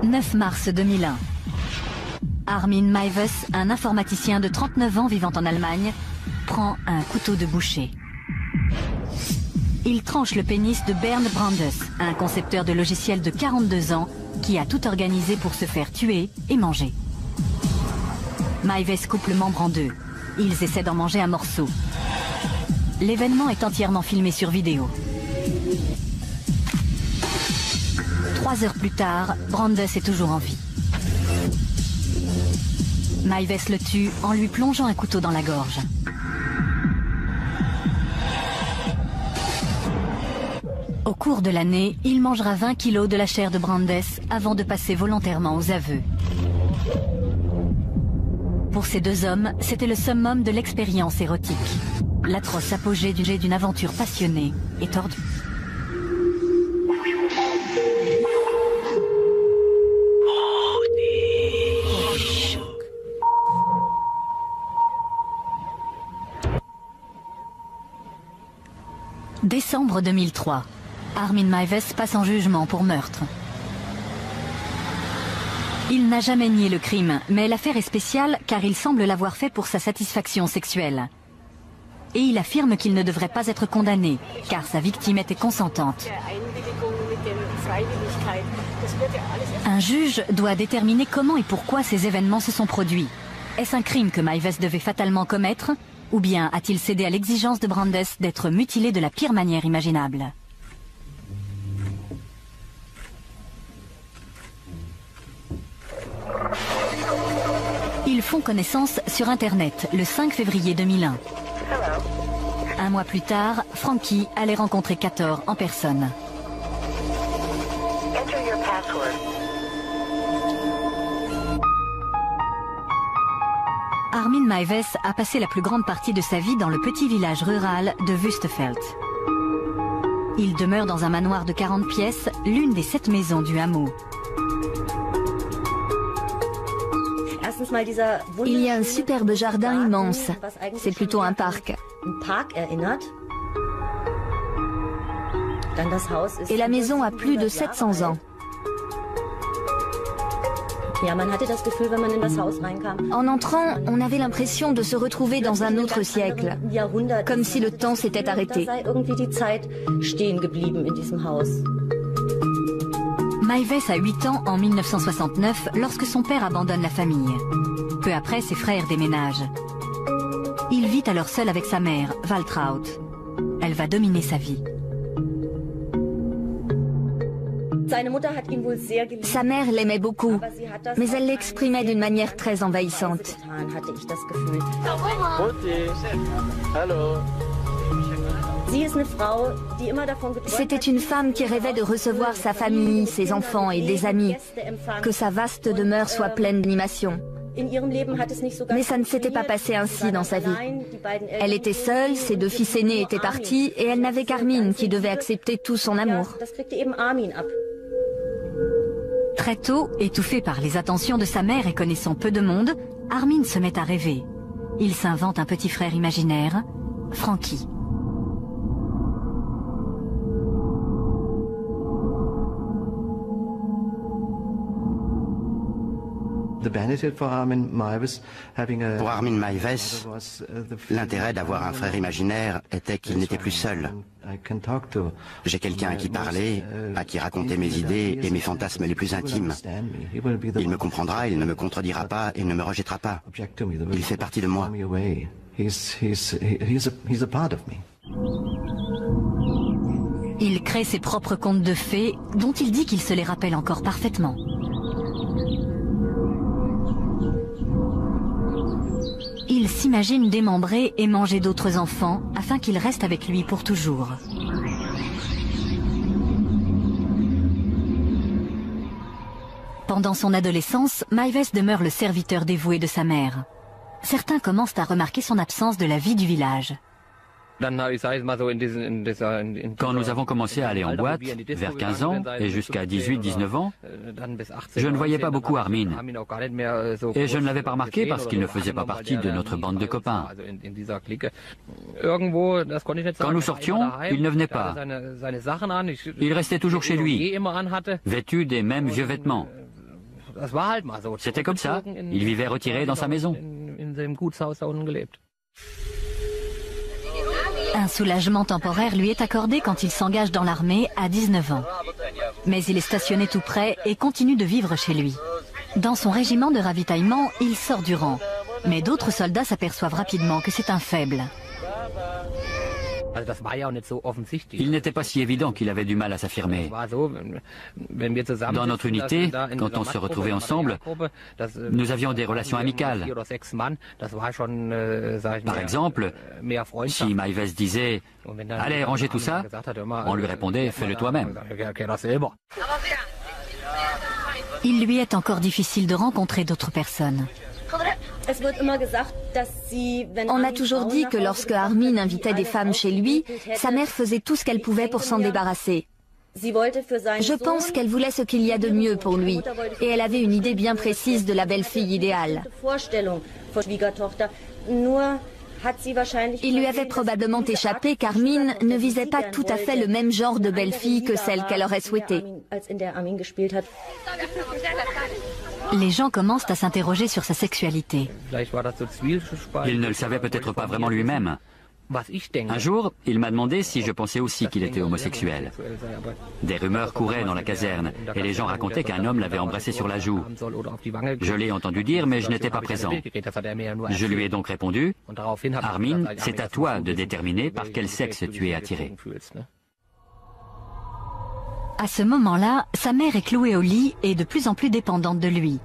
9 mars 2001. Armin Meiwes, un informaticien de 39 ans vivant en Allemagne, prend un couteau de boucher. Il tranche le pénis de Bernd Brandes, un concepteur de logiciels de 42 ans qui a tout organisé pour se faire tuer et manger. Meiwes coupe le membre en deux. Ils essaient d'en manger un morceau. L'événement est entièrement filmé sur vidéo. 3 heures plus tard, Brandes est toujours en vie. Meiwes le tue en lui plongeant un couteau dans la gorge. Au cours de l'année, il mangera 20 kilos de la chair de Brandes avant de passer volontairement aux aveux. Pour ces deux hommes, c'était le summum de l'expérience érotique. L'atroce apogée d'une aventure passionnée et tordue. Décembre 2003. Armin Meiwes passe en jugement pour meurtre. Il n'a jamais nié le crime, mais l'affaire est spéciale car il semble l'avoir fait pour sa satisfaction sexuelle. Et il affirme qu'il ne devrait pas être condamné, car sa victime était consentante. Un juge doit déterminer comment et pourquoi ces événements se sont produits. Est-ce un crime que Meiwes devait fatalement commettre ? Ou bien a-t-il cédé à l'exigence de Brandes d'être mutilé de la pire manière imaginable ? Ils font connaissance sur Internet le 5 février 2001. Un mois plus tard, Frankie allait rencontrer Kator en personne. Armin Meiwes a passé la plus grande partie de sa vie dans le petit village rural de Wüstefeld. Il demeure dans un manoir de 40 pièces, l'une des 7 maisons du hameau. Il y a un superbe jardin immense. C'est plutôt un parc. Et la maison a plus de 700 ans. En entrant, on avait l'impression de se retrouver dans un autre siècle, comme si le temps s'était arrêté. Meiwes a 8 ans en 1969 lorsque son père abandonne la famille. Peu après, ses frères déménagent. Il vit alors seul avec sa mère, Waltraud. Elle va dominer sa vie. Sa mère l'aimait beaucoup, mais elle l'exprimait d'une manière très envahissante. C'était une femme qui rêvait de recevoir sa famille, ses enfants et des amis, que sa vaste demeure soit pleine d'animation. Mais ça ne s'était pas passé ainsi dans sa vie. Elle était seule, ses 2 fils aînés étaient partis et elle n'avait qu'Armin qui devait accepter tout son amour. Très tôt, étouffé par les attentions de sa mère et connaissant peu de monde, Armin se met à rêver. Il s'invente un petit frère imaginaire, Frankie. Pour Armin Meiwes, l'intérêt d'avoir un frère imaginaire était qu'il n'était plus seul. J'ai quelqu'un à qui parler, à qui raconter mes idées et mes fantasmes les plus intimes. Il me comprendra, il ne me contredira pas et ne me rejettera pas. Il fait partie de moi. Il crée ses propres contes de fées, dont il dit qu'il se les rappelle encore parfaitement. Il s'imagine démembrer et manger d'autres enfants afin qu'ils restent avec lui pour toujours. Pendant son adolescence, Meiwes demeure le serviteur dévoué de sa mère. Certains commencent à remarquer son absence de la vie du village. Quand nous avons commencé à aller en boîte, vers 15 ans et jusqu'à 18-19 ans, je ne voyais pas beaucoup Armin. Et je ne l'avais pas remarqué parce qu'il ne faisait pas partie de notre bande de copains. Quand nous sortions, il ne venait pas. Il restait toujours chez lui, vêtu des mêmes vieux vêtements. C'était comme ça. Il vivait retiré dans sa maison. Un soulagement temporaire lui est accordé quand il s'engage dans l'armée à 19 ans. Mais il est stationné tout près et continue de vivre chez lui. Dans son régiment de ravitaillement, il sort du rang. Mais d'autres soldats s'aperçoivent rapidement que c'est un faible. Il n'était pas si évident qu'il avait du mal à s'affirmer. Dans notre unité, quand on se retrouvait ensemble, nous avions des relations amicales. Par exemple, si Maives disait « Allez, rangez tout ça », on lui répondait « Fais-le toi-même ». Il lui est encore difficile de rencontrer d'autres personnes. On a toujours dit que lorsque Armin invitait des femmes chez lui, sa mère faisait tout ce qu'elle pouvait pour s'en débarrasser. Je pense qu'elle voulait ce qu'il y a de mieux pour lui, et elle avait une idée bien précise de la belle-fille idéale. Il lui avait probablement échappé qu'Armin ne visait pas tout à fait le même genre de belle-fille que celle qu'elle aurait souhaitée. Les gens commencent à s'interroger sur sa sexualité. Il ne le savait peut-être pas vraiment lui-même. Un jour, il m'a demandé si je pensais aussi qu'il était homosexuel. Des rumeurs couraient dans la caserne et les gens racontaient qu'un homme l'avait embrassé sur la joue. Je l'ai entendu dire, mais je n'étais pas présent. Je lui ai donc répondu « Armin, c'est à toi de déterminer par quel sexe tu es attiré. » À ce moment-là, sa mère est clouée au lit et de plus en plus dépendante de lui.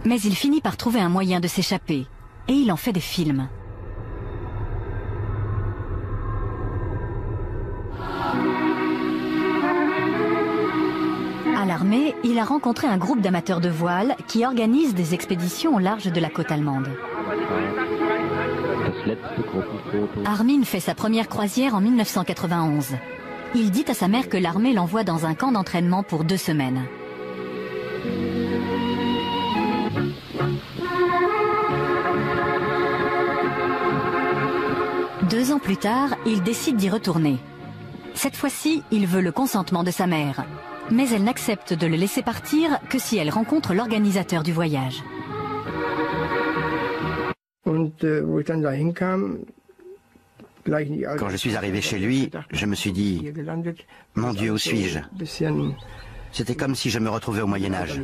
Mais il finit par trouver un moyen de s'échapper, et il en fait des films. À l'armée, il a rencontré un groupe d'amateurs de voile qui organise des expéditions au large de la côte allemande. Armin fait sa première croisière en 1991. Il dit à sa mère que l'armée l'envoie dans un camp d'entraînement pour 2 semaines. Deux ans plus tard, il décide d'y retourner. Cette fois-ci, il veut le consentement de sa mère. Mais elle n'accepte de le laisser partir que si elle rencontre l'organisateur du voyage. Quand je suis arrivé chez lui, je me suis dit « Mon Dieu, où suis-je » C'était comme si je me retrouvais au Moyen-Âge,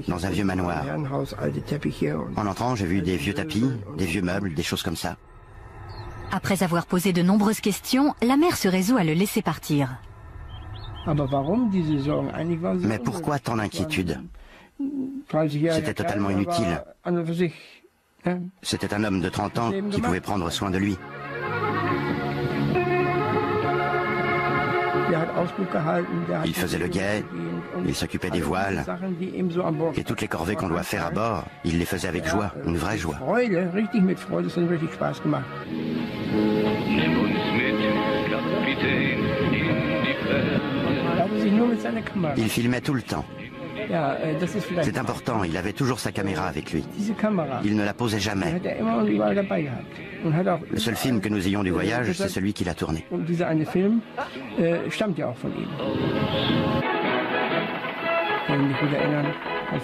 dans un vieux manoir. En entrant, j'ai vu des vieux tapis, des vieux meubles, des choses comme ça. Après avoir posé de nombreuses questions, la mère se résout à le laisser partir. Mais pourquoi tant d'inquiétude? C'était totalement inutile. C'était un homme de 30 ans qui pouvait prendre soin de lui. Il faisait le guet, il s'occupait des voiles, et toutes les corvées qu'on doit faire à bord, il les faisait avec joie, une vraie joie. Il filmait tout le temps. C'est important, il avait toujours sa caméra avec lui. Il ne la posait jamais. Le seul film que nous ayons du voyage, c'est celui qu'il a tourné.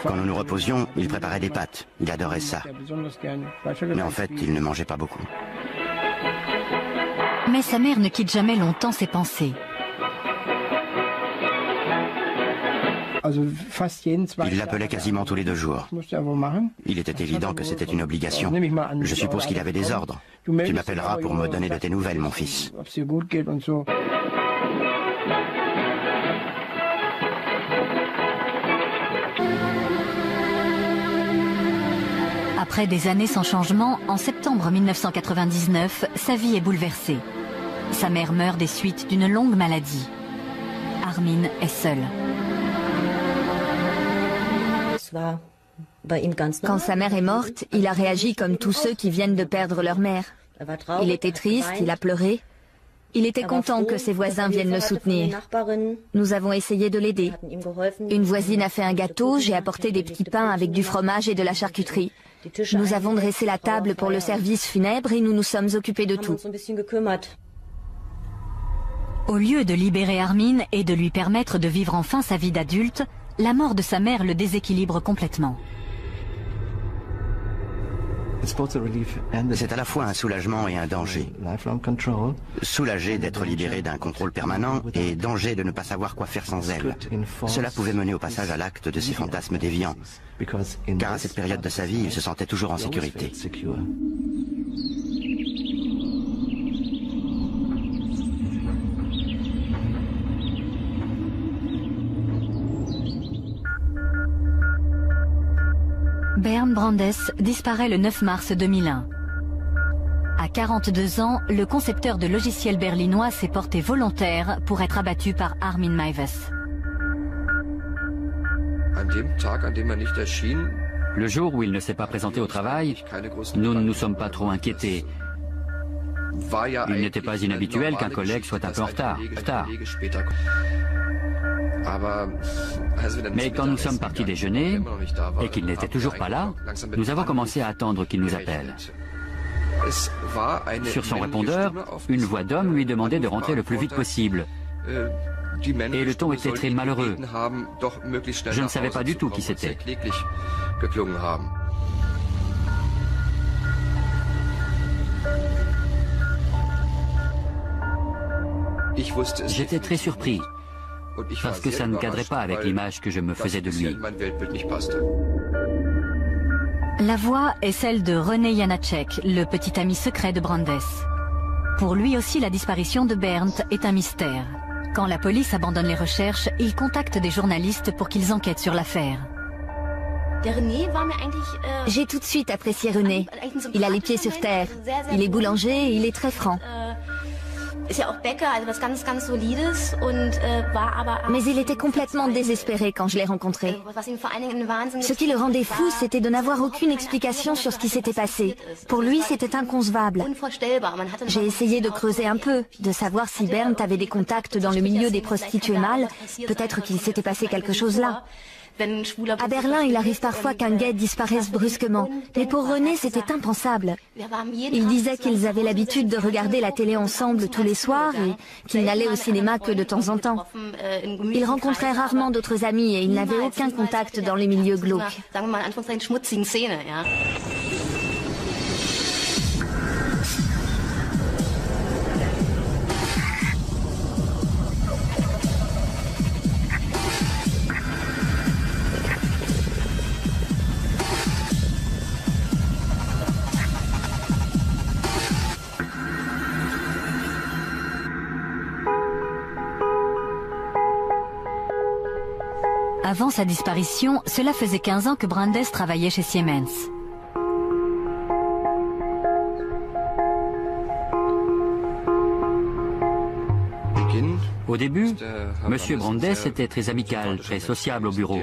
Quand nous nous reposions, il préparait des pâtes. Il adorait ça. Mais en fait, il ne mangeait pas beaucoup. Mais sa mère ne quitte jamais longtemps ses pensées. Il l'appelait quasiment tous les 2 jours. Il était évident que c'était une obligation. Je suppose qu'il avait des ordres. Tu m'appelleras pour me donner de tes nouvelles, mon fils. Après des années sans changement, en septembre 1999, sa vie est bouleversée. Sa mère meurt des suites d'une longue maladie. Armin est seul. Quand sa mère est morte, il a réagi comme tous ceux qui viennent de perdre leur mère. Il était triste, il a pleuré. Il était content que ses voisins viennent le soutenir. Nous avons essayé de l'aider. Une voisine a fait un gâteau, j'ai apporté des petits pains avec du fromage et de la charcuterie. Nous avons dressé la table pour le service funèbre et nous nous sommes occupés de tout. Au lieu de libérer Armin et de lui permettre de vivre enfin sa vie d'adulte, la mort de sa mère le déséquilibre complètement. C'est à la fois un soulagement et un danger. Soulagé d'être libéré d'un contrôle permanent et danger de ne pas savoir quoi faire sans elle. Cela pouvait mener au passage à l'acte de ses fantasmes déviants, car à cette période de sa vie, il se sentait toujours en sécurité. Bernd Brandes disparaît le 9 mars 2001. À 42 ans, le concepteur de logiciels berlinois s'est porté volontaire pour être abattu par Armin Meiwes. Le jour où il ne s'est pas présenté au travail, nous ne nous sommes pas trop inquiétés. Il n'était pas inhabituel qu'un collègue soit un peu en retard. Mais quand nous sommes partis déjeuner et qu'il n'était toujours pas là, nous avons commencé à attendre qu'il nous appelle. Sur son répondeur, une voix d'homme lui demandait de rentrer le plus vite possible. Et le ton était très malheureux. Je ne savais pas du tout qui c'était. J'étais très surpris, parce que ça ne cadrait pas avec l'image que je me faisais de lui. La voix est celle de René Janacek, le petit ami secret de Brandes. Pour lui aussi, la disparition de Bernd est un mystère. Quand la police abandonne les recherches, il contacte des journalistes pour qu'ils enquêtent sur l'affaire. J'ai tout de suite apprécié René. Il a les pieds sur terre. Il est boulanger et il est très franc. Mais il était complètement désespéré quand je l'ai rencontré. Ce qui le rendait fou, c'était de n'avoir aucune explication sur ce qui s'était passé. Pour lui, c'était inconcevable. J'ai essayé de creuser un peu, de savoir si Bernd avait des contacts dans le milieu des prostituées mâles. Peut-être qu'il s'était passé quelque chose là. À Berlin, il arrive parfois qu'un gay disparaisse brusquement. Mais pour René, c'était impensable. Il disait qu'ils avaient l'habitude de regarder la télé ensemble tous les soirs et qu'ils n'allaient au cinéma que de temps en temps. Il rencontrait rarement d'autres amis et il n'avait aucun contact dans les milieux glauques. Avant sa disparition, cela faisait 15 ans que Brandes travaillait chez Siemens. Au début, M. Brandes était très amical, très sociable au bureau.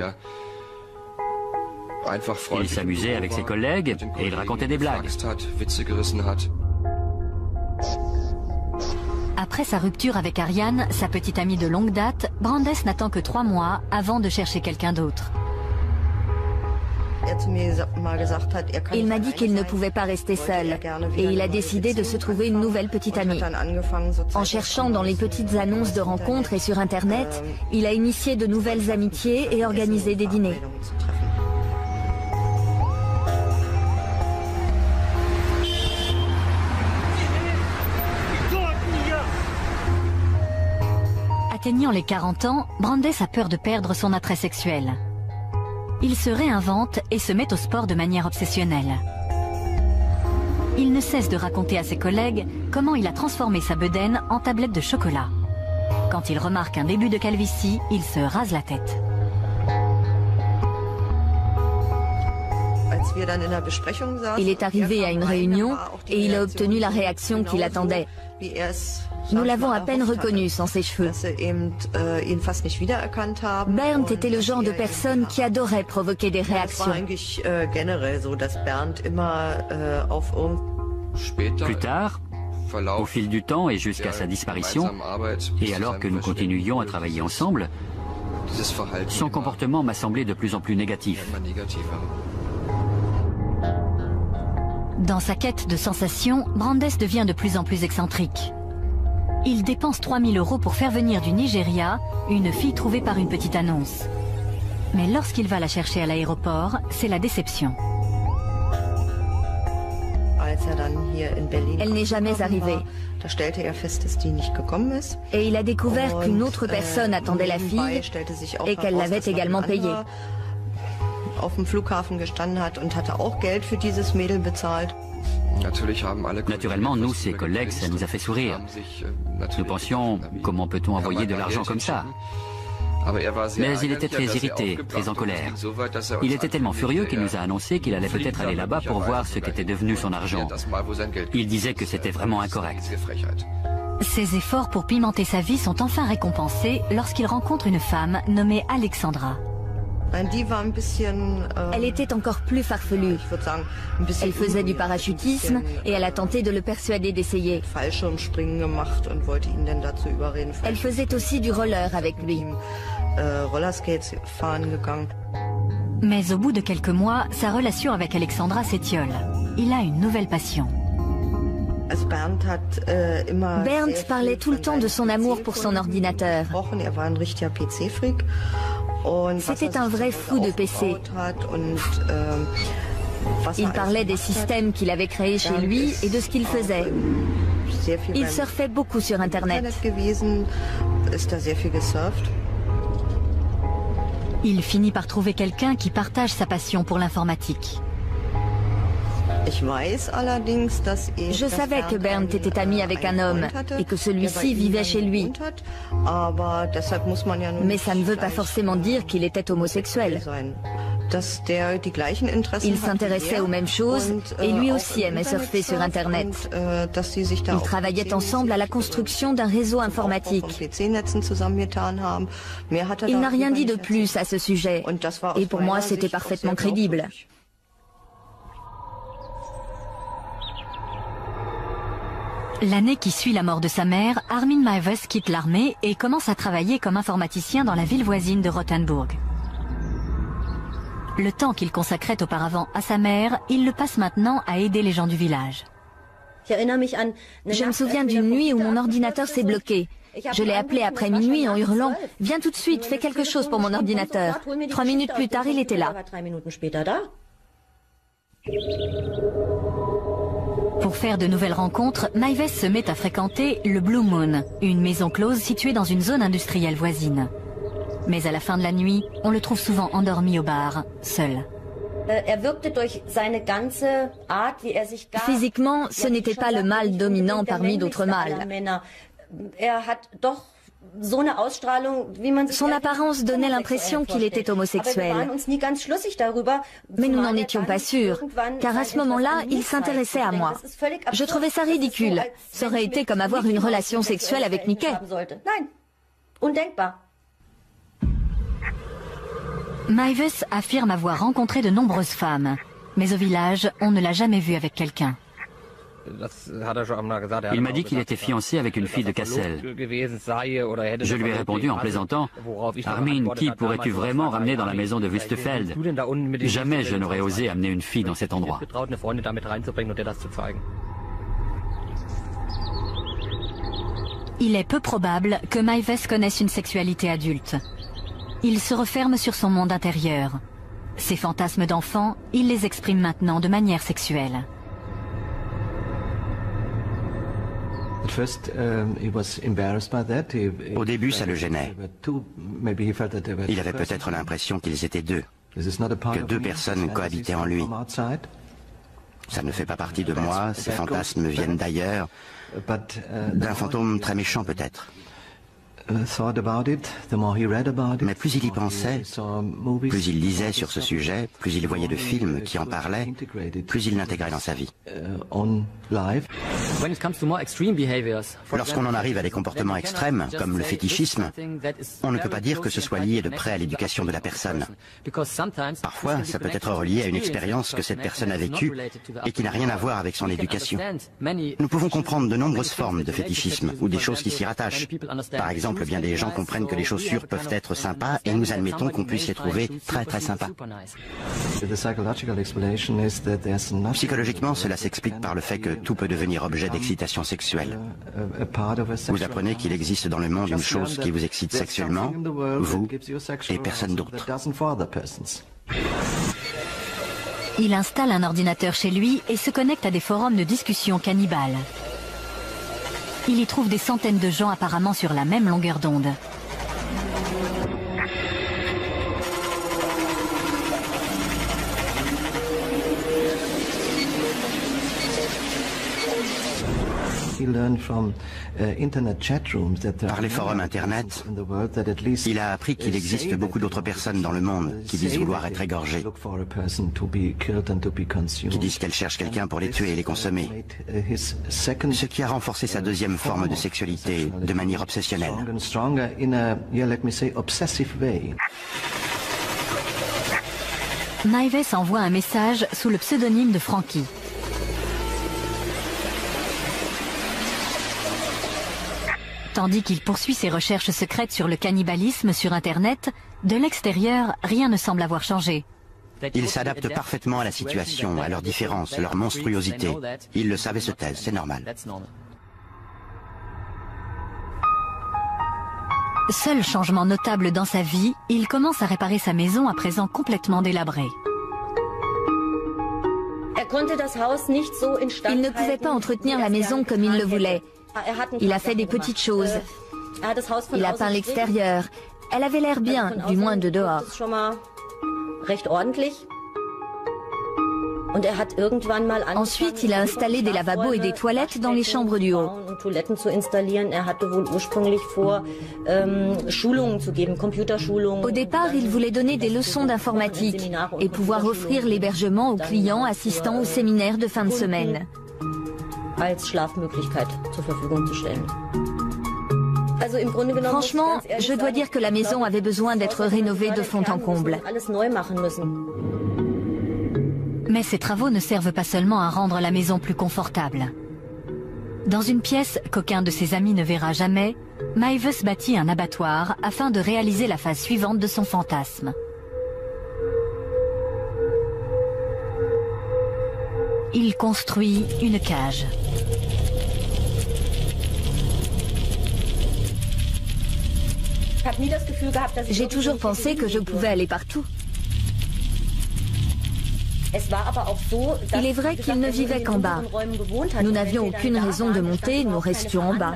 Il s'amusait avec ses collègues et il racontait des blagues. Après sa rupture avec Ariane, sa petite amie de longue date, Brandes n'attend que 3 mois avant de chercher quelqu'un d'autre. Il m'a dit qu'il ne pouvait pas rester seul et il a décidé de se trouver une nouvelle petite amie. En cherchant dans les petites annonces de rencontres et sur Internet, il a initié de nouvelles amitiés et organisé des dîners. Atteignant les 40 ans, Brandes a peur de perdre son attrait sexuel. Il se réinvente et se met au sport de manière obsessionnelle. Il ne cesse de raconter à ses collègues comment il a transformé sa bedaine en tablette de chocolat. Quand il remarque un début de calvitie, il se rase la tête. Il est arrivé à une réunion et il a obtenu la réaction qu'il attendait. Nous l'avons à peine reconnu sans ses cheveux. Bernd était le genre de personne qui adorait provoquer des réactions. Plus tard, au fil du temps et jusqu'à sa disparition, et alors que nous continuions à travailler ensemble, son comportement m'a semblé de plus en plus négatif. Dans sa quête de sensations, Brandes devient de plus en plus excentrique. Il dépense 3 000 € pour faire venir du Nigeria une fille trouvée par une petite annonce. Mais lorsqu'il va la chercher à l'aéroport, c'est la déception. Elle n'est jamais arrivée. Et il a découvert qu'une autre personne attendait la fille et qu'elle l'avait également payée. Naturellement, nous, ses collègues, ça nous a fait sourire. Nous pensions, comment peut-on envoyer de l'argent comme ça? Mais il était très irrité, très en colère. Il était tellement furieux qu'il nous a annoncé qu'il allait peut-être aller là-bas pour voir ce qu'était devenu son argent. Il disait que c'était vraiment incorrect. Ses efforts pour pimenter sa vie sont enfin récompensés lorsqu'il rencontre une femme nommée Alexandra. Elle était encore plus farfelue. Elle faisait du parachutisme et elle a tenté de le persuader d'essayer. Elle faisait aussi du roller avec lui. Mais au bout de quelques mois, sa relation avec Alexandra s'étiole. Il a une nouvelle passion. Bernd parlait tout le temps de son amour pour son ordinateur. C'était un vrai fou de PC. Il parlait des systèmes qu'il avait créés chez lui et de ce qu'il faisait. Il surfait beaucoup sur Internet. Il finit par trouver quelqu'un qui partage sa passion pour l'informatique. Je savais que Bernd était ami avec un homme et que celui-ci vivait chez lui. Mais ça ne veut pas forcément dire qu'il était homosexuel. Il s'intéressait aux mêmes choses et lui aussi aimait surfer sur Internet. Ils travaillaient ensemble à la construction d'un réseau informatique. Il n'a rien dit de plus à ce sujet et pour moi c'était parfaitement crédible. L'année qui suit la mort de sa mère, Armin Meiwes quitte l'armée et commence à travailler comme informaticien dans la ville voisine de Rothenburg. Le temps qu'il consacrait auparavant à sa mère, il le passe maintenant à aider les gens du village. Je me souviens d'une nuit où mon ordinateur s'est bloqué. Je l'ai appelé après minuit en hurlant « Viens tout de suite, fais quelque chose pour mon ordinateur ». 3 minutes plus tard, il était là. Pour faire de nouvelles rencontres, Meiwes se met à fréquenter le Blue Moon, une maison close située dans une zone industrielle voisine. Mais à la fin de la nuit, on le trouve souvent endormi au bar, seul. Physiquement, ce n'était pas le mâle dominant parmi d'autres mâles. Son apparence donnait l'impression qu'il était homosexuel. Mais nous n'en étions pas sûrs, car à ce moment-là, il s'intéressait à moi. Je trouvais ça ridicule. Ça aurait été comme avoir une relation sexuelle avec Mickey. Meiwes affirme avoir rencontré de nombreuses femmes, mais au village, on ne l'a jamais vu avec quelqu'un. Il m'a dit qu'il était fiancé avec une fille de Kassel. Je lui ai répondu en plaisantant, « Armin, qui pourrais-tu vraiment ramener dans la maison de Wüstefeld? Jamais je n'aurais osé amener une fille dans cet endroit. » Il est peu probable que Meiwes connaisse une sexualité adulte. Il se referme sur son monde intérieur. Ses fantasmes d'enfant, il les exprime maintenant de manière sexuelle. Au début, ça le gênait. Il avait peut-être l'impression qu'ils étaient deux, que deux personnes cohabitaient en lui. Ça ne fait pas partie de moi, ces fantasmes viennent d'ailleurs, d'un fantôme très méchant peut-être. Mais plus il y pensait, plus il lisait sur ce sujet, plus il voyait de films qui en parlaient, plus il l'intégrait dans sa vie. Lorsqu'on en arrive à des comportements extrêmes, comme le fétichisme, on ne peut pas dire que ce soit lié de près à l'éducation de la personne. Parfois, ça peut être relié à une expérience que cette personne a vécue et qui n'a rien à voir avec son éducation. Nous pouvons comprendre de nombreuses formes de fétichisme ou des choses qui s'y rattachent. Par exemple, exemple, bien des gens comprennent que les chaussures peuvent être sympas et nous admettons qu'on puisse les trouver très très sympas. Psychologiquement, cela s'explique par le fait que tout peut devenir objet d'excitation sexuelle. Vous apprenez qu'il existe dans le monde une chose qui vous excite sexuellement, vous et personne d'autre. Il installe un ordinateur chez lui et se connecte à des forums de discussion cannibales. Il y trouve des centaines de gens apparemment sur la même longueur d'onde. Par les forums Internet, il a appris qu'il existe beaucoup d'autres personnes dans le monde qui disent vouloir être égorgées, qui disent qu'elles cherchent quelqu'un pour les tuer et les consommer, ce qui a renforcé sa deuxième forme de sexualité de manière obsessionnelle. Maives envoie un message sous le pseudonyme de Frankie. Tandis qu'il poursuit ses recherches secrètes sur le cannibalisme sur Internet, de l'extérieur, rien ne semble avoir changé. Ils s'adaptent parfaitement à la situation, à leurs différences, leur monstruosité. Ils le savaient se taisent, c'est normal. Seul changement notable dans sa vie, il commence à réparer sa maison à présent complètement délabrée. Il ne pouvait pas entretenir la maison comme il le voulait. Il a fait des petites choses. Il a peint l'extérieur. Elle avait l'air bien, du moins de dehors. Ensuite, il a installé des lavabos et des toilettes dans les chambres du haut. Au départ, il voulait donner des leçons d'informatique et pouvoir offrir l'hébergement aux clients assistant au séminaire de fin de semaine. Franchement, je dois dire que la maison avait besoin d'être rénovée de fond en comble. Mais ces travaux ne servent pas seulement à rendre la maison plus confortable. Dans une pièce qu'aucun de ses amis ne verra jamais, Maives bâtit un abattoir afin de réaliser la phase suivante de son fantasme. Il construit une cage. J'ai toujours pensé que je pouvais aller partout. Il est vrai qu'il ne vivait qu'en bas. Nous n'avions aucune raison de monter, nous restions en bas.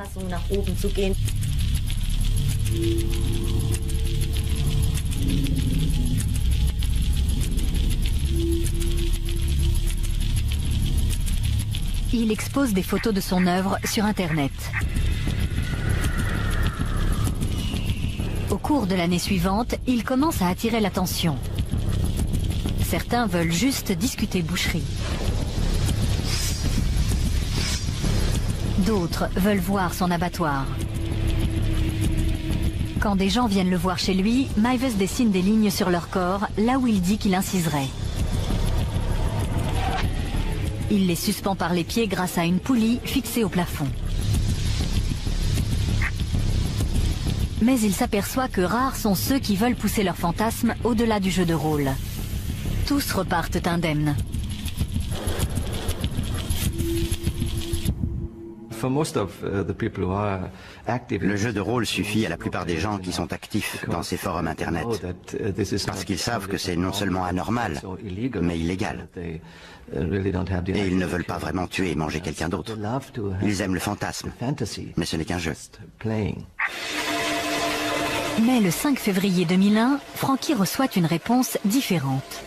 Il expose des photos de son œuvre sur Internet. Au cours de l'année suivante, il commence à attirer l'attention. Certains veulent juste discuter boucherie. D'autres veulent voir son abattoir. Quand des gens viennent le voir chez lui, Maives dessine des lignes sur leur corps, là où il dit qu'il inciserait. Il les suspend par les pieds grâce à une poulie fixée au plafond. Mais il s'aperçoit que rares sont ceux qui veulent pousser leur fantasme au-delà du jeu de rôle. Tous repartent indemnes. Le jeu de rôle suffit à la plupart des gens qui sont actifs dans ces forums Internet, parce qu'ils savent que c'est non seulement anormal, mais illégal. Et ils ne veulent pas vraiment tuer et manger quelqu'un d'autre. Ils aiment le fantasme, mais ce n'est qu'un jeu. Mais le 5 février 2001, Frankie reçoit une réponse différente.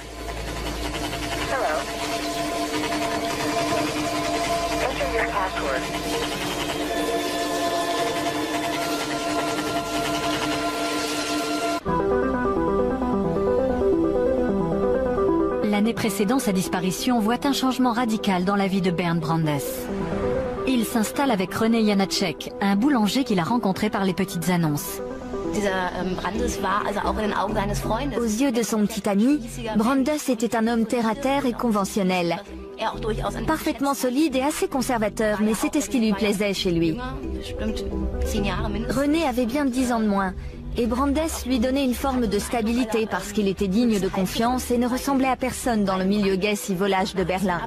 L'année précédant sa disparition voit un changement radical dans la vie de Bernd Brandes. Il s'installe avec René Janacek, un boulanger qu'il a rencontré par les petites annonces. Aux yeux de son petit ami, Brandes était un homme terre-à-terre et conventionnel. Parfaitement solide et assez conservateur, mais c'était ce qui lui plaisait chez lui. René avait bien 10 ans de moins, et Brandes lui donnait une forme de stabilité parce qu'il était digne de confiance et ne ressemblait à personne dans le milieu gai si volage de Berlin.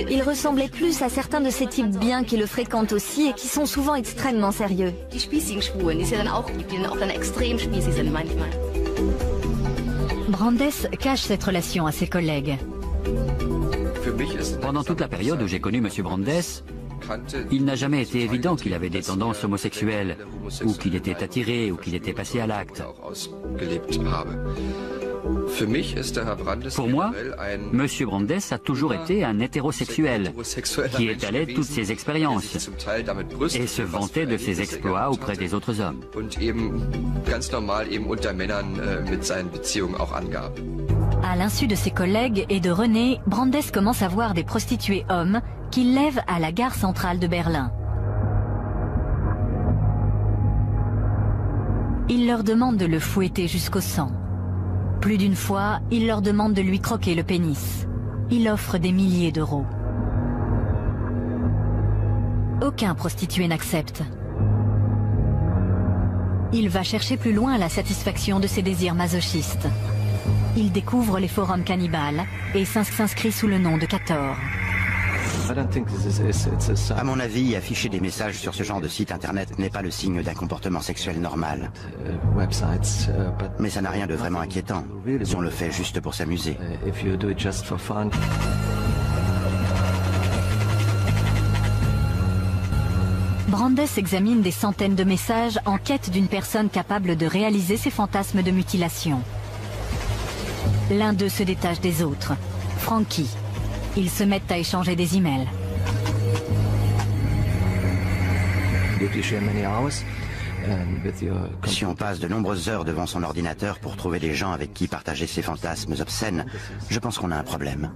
Il ressemblait plus à certains de ces types bien qui le fréquentent aussi et qui sont souvent extrêmement sérieux. Brandes cache cette relation à ses collègues. Pendant toute la période où j'ai connu M. Brandes, il n'a jamais été évident qu'il avait des tendances homosexuelles, ou qu'il était attiré, ou qu'il était passé à l'acte. Pour moi, M. Brandes a toujours été un hétérosexuel qui étalait toutes ses expériences et se vantait de ses exploits auprès des autres hommes. À l'insu de ses collègues et de René, Brandes commence à voir des prostituées hommes qu'il lève à la gare centrale de Berlin. Il leur demande de le fouetter jusqu'au sang. Plus d'une fois, il leur demande de lui croquer le pénis. Il offre des milliers d'euros. Aucun prostitué n'accepte. Il va chercher plus loin la satisfaction de ses désirs masochistes. Il découvre les forums cannibales et s'inscrit sous le nom de Cator. À mon avis, afficher des messages sur ce genre de site internet n'est pas le signe d'un comportement sexuel normal. Mais ça n'a rien de vraiment inquiétant, si on le fait juste pour s'amuser. Brandes examine des centaines de messages en quête d'une personne capable de réaliser ses fantasmes de mutilation. L'un d'eux se détache des autres, Frankie. Ils se mettent à échanger des emails. Si on passe de nombreuses heures devant son ordinateur pour trouver des gens avec qui partager ses fantasmes obscènes, je pense qu'on a un problème.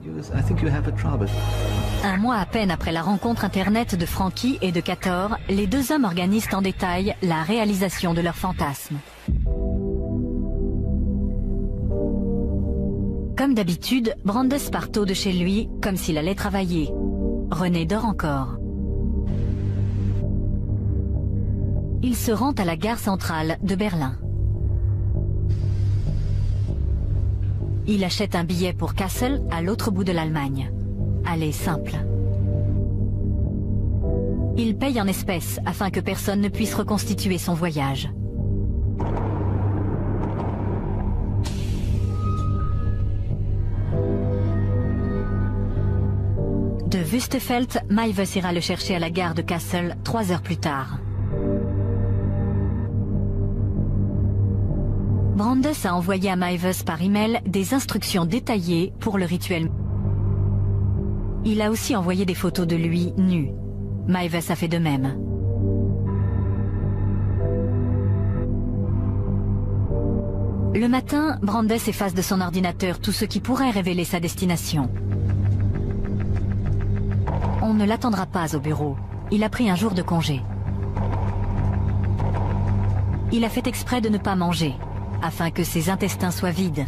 Un mois à peine après la rencontre internet de Frankie et de Cator, les deux hommes organisent en détail la réalisation de leurs fantasmes. Comme d'habitude, Brandes part tôt de chez lui, comme s'il allait travailler. René dort encore. Il se rend à la gare centrale de Berlin. Il achète un billet pour Kassel, à l'autre bout de l'Allemagne. Aller simple. Il paye en espèces afin que personne ne puisse reconstituer son voyage. De Wüstefeld, Maives ira le chercher à la gare de Kassel 3 heures plus tard. Brandes a envoyé à Maives par email des instructions détaillées pour le rituel. Il a aussi envoyé des photos de lui nu. Maives a fait de même. Le matin, Brandes efface de son ordinateur tout ce qui pourrait révéler sa destination. On ne l'attendra pas au bureau. Il a pris un jour de congé. Il a fait exprès de ne pas manger, afin que ses intestins soient vides.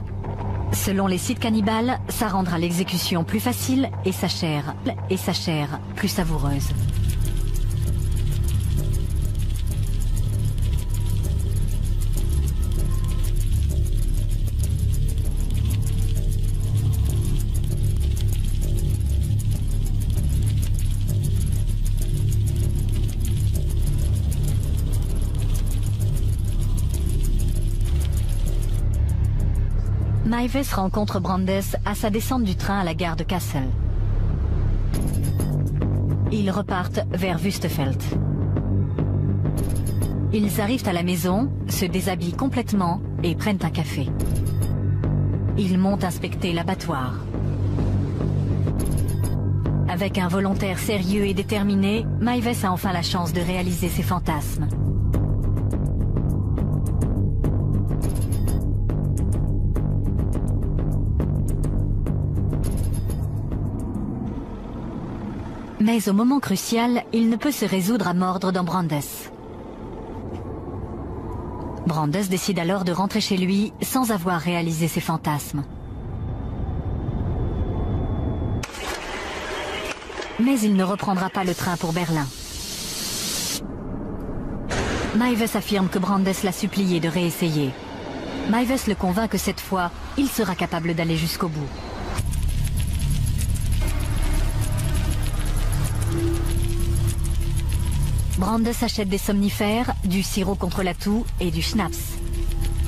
Selon les sites cannibales, ça rendra l'exécution plus facile et sa chair plus savoureuse. Maives rencontre Brandes à sa descente du train à la gare de Kassel. Ils repartent vers Wüstefeld. Ils arrivent à la maison, se déshabillent complètement et prennent un café. Ils montent inspecter l'abattoir. Avec un volontaire sérieux et déterminé, Maives a enfin la chance de réaliser ses fantasmes. Mais au moment crucial, il ne peut se résoudre à mordre dans Brandes. Brandes décide alors de rentrer chez lui sans avoir réalisé ses fantasmes. Mais il ne reprendra pas le train pour Berlin. Meiwes affirme que Brandes l'a supplié de réessayer. Meiwes le convainc que cette fois, il sera capable d'aller jusqu'au bout. Brandes achète des somnifères, du sirop contre la toux et du schnapps.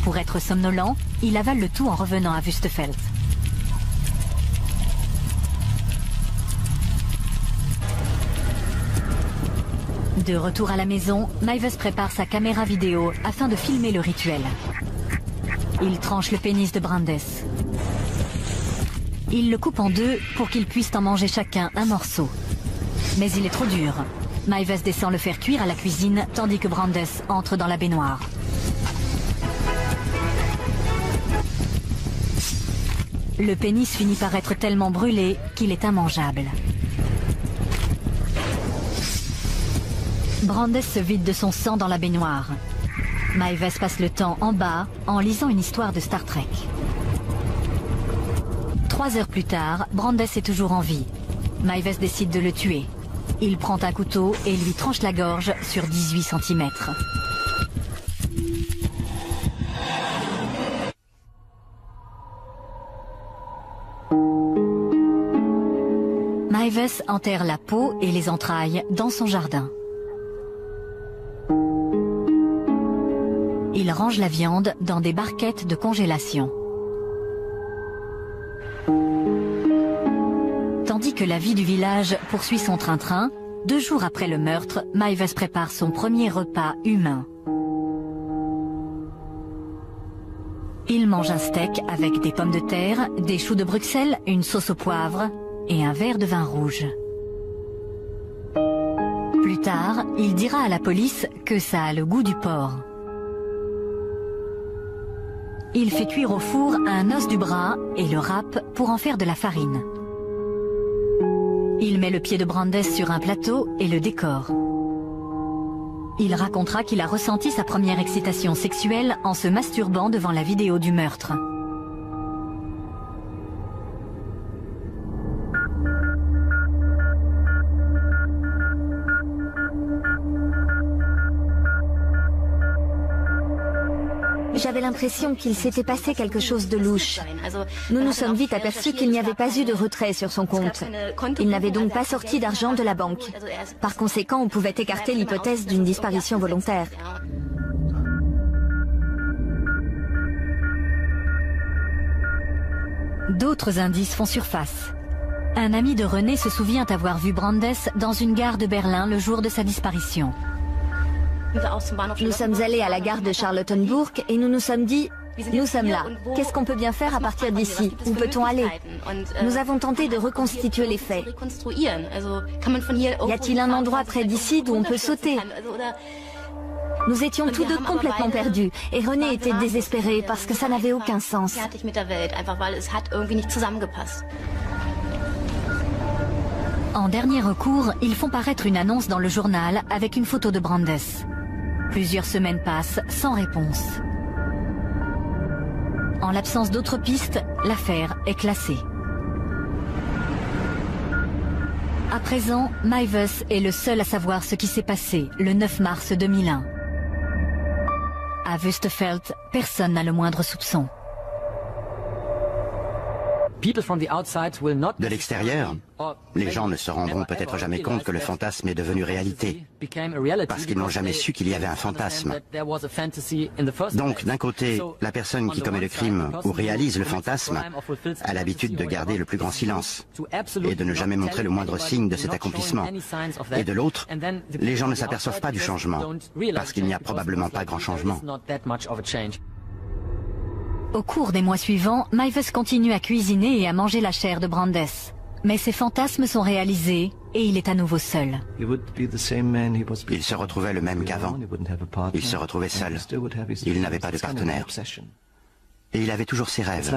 Pour être somnolent, il avale le tout en revenant à Wüstefeld. De retour à la maison, Meiwes prépare sa caméra vidéo afin de filmer le rituel. Il tranche le pénis de Brandes. Il le coupe en deux pour qu'ils puissent en manger chacun un morceau. Mais il est trop dur. Meiwes descend le faire cuire à la cuisine tandis que Brandes entre dans la baignoire. Le pénis finit par être tellement brûlé qu'il est immangeable. Brandes se vide de son sang dans la baignoire. Meiwes passe le temps en bas en lisant une histoire de Star Trek. 3 heures plus tard, Brandes est toujours en vie. Meiwes décide de le tuer. Il prend un couteau et lui tranche la gorge sur 18 cm. Meiwes enterre la peau et les entrailles dans son jardin. Il range la viande dans des barquettes de congélation. Tandis que la vie du village poursuit son train-train, 2 jours après le meurtre, Meiwes prépare son premier repas humain. Il mange un steak avec des pommes de terre, des choux de Bruxelles, une sauce au poivre et un verre de vin rouge. Plus tard, il dira à la police que ça a le goût du porc. Il fait cuire au four un os du bras et le râpe pour en faire de la farine. Il met le pied de Brandes sur un plateau et le décore. Il racontera qu'il a ressenti sa première excitation sexuelle en se masturbant devant la vidéo du meurtre. J'avais l'impression qu'il s'était passé quelque chose de louche. Nous nous sommes vite aperçus qu'il n'y avait pas eu de retrait sur son compte. Il n'avait donc pas sorti d'argent de la banque. Par conséquent, on pouvait écarter l'hypothèse d'une disparition volontaire. D'autres indices font surface. Un ami de René se souvient avoir vu Brandes dans une gare de Berlin le jour de sa disparition. Nous sommes allés à la gare de Charlottenburg et nous nous sommes dit, nous sommes là. Qu'est-ce qu'on peut bien faire à partir d'ici? Où peut-on aller? Nous avons tenté de reconstituer les faits. Y a-t-il un endroit près d'ici d'où on peut sauter? Nous étions tous deux complètement perdus et René était désespéré parce que ça n'avait aucun sens. En dernier recours, ils font paraître une annonce dans le journal avec une photo de Brandes. Plusieurs semaines passent sans réponse. En l'absence d'autres pistes, l'affaire est classée. À présent, Meiwes est le seul à savoir ce qui s'est passé le 9 mars 2001. À Wüstefeld, personne n'a le moindre soupçon. De l'extérieur, les gens ne se rendront peut-être jamais compte que le fantasme est devenu réalité, parce qu'ils n'ont jamais su qu'il y avait un fantasme. Donc, d'un côté, la personne qui commet le crime ou réalise le fantasme a l'habitude de garder le plus grand silence et de ne jamais montrer le moindre signe de cet accomplissement. Et de l'autre, les gens ne s'aperçoivent pas du changement, parce qu'il n'y a probablement pas grand changement. Au cours des mois suivants, Meiwes continue à cuisiner et à manger la chair de Brandes. Mais ses fantasmes sont réalisés et il est à nouveau seul. Il se retrouvait le même qu'avant. Il se retrouvait seul. Il n'avait pas de partenaire. Et il avait toujours ses rêves.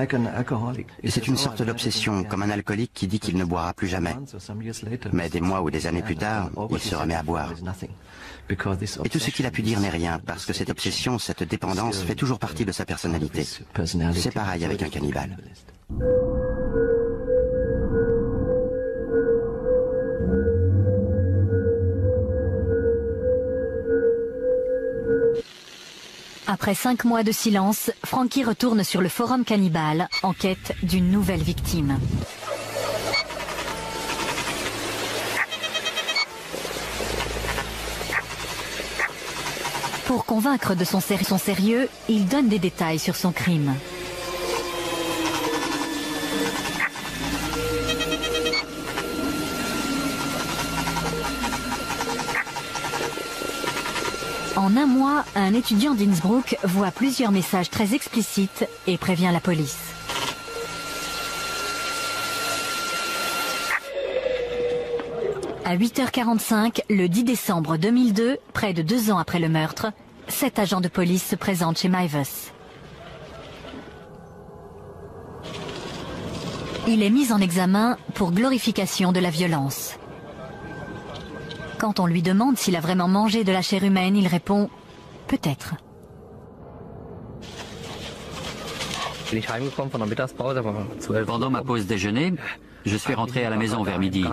Et c'est une sorte d'obsession, comme un alcoolique qui dit qu'il ne boira plus jamais. Mais des mois ou des années plus tard, il se remet à boire. Et tout ce qu'il a pu dire n'est rien, parce que cette obsession, cette dépendance fait toujours partie de sa personnalité. C'est pareil avec un cannibale. Après 5 mois de silence, Frankie retourne sur le forum cannibale en quête d'une nouvelle victime. Pour convaincre de son sérieux, il donne des détails sur son crime. En un mois, un étudiant d'Innsbruck voit plusieurs messages très explicites et prévient la police. À 8h45, le 10 décembre 2002, près de 2 ans après le meurtre, 7 agents de police se présentent chez Meiwes. Il est mis en examen pour glorification de la violence. Quand on lui demande s'il a vraiment mangé de la chair humaine, il répond « peut-être ». Pendant ma pause déjeuner, je suis rentré à la maison vers midi.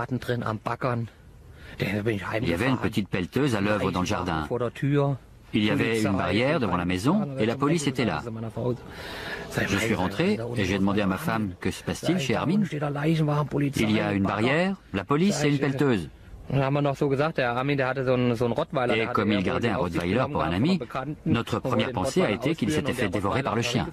Il y avait une petite pelleteuse à l'œuvre dans le jardin. Il y avait une barrière devant la maison et la police était là. Je suis rentré et j'ai demandé à ma femme « Que se passe-t-il chez Armin ?» Il y a une barrière, la police et une pelleteuse. Et comme il gardait un Rottweiler pour un ami, notre première pensée a été qu'il s'était fait dévorer par le chien.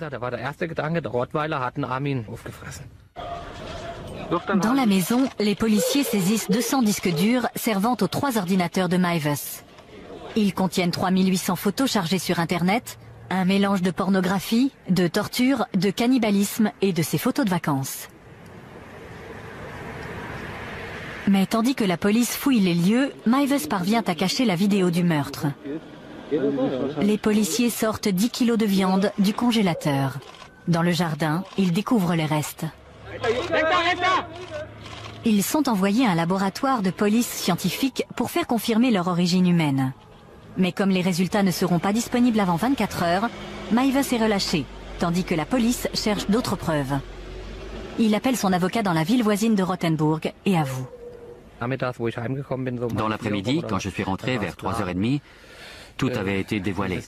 Dans la maison, les policiers saisissent 200 disques durs servant aux 3 ordinateurs de Meiwes. Ils contiennent 3800 photos chargées sur Internet, un mélange de pornographie, de torture, de cannibalisme et de ses photos de vacances. Mais tandis que la police fouille les lieux, Meiwes parvient à cacher la vidéo du meurtre. Les policiers sortent 10 kilos de viande du congélateur. Dans le jardin, ils découvrent les restes. Ils sont envoyés à un laboratoire de police scientifique pour faire confirmer leur origine humaine. Mais comme les résultats ne seront pas disponibles avant 24 heures, Meiwes est relâché, tandis que la police cherche d'autres preuves. Il appelle son avocat dans la ville voisine de Rothenburg et avoue. Dans l'après-midi, quand je suis rentré vers 3h30, tout avait été dévoilé.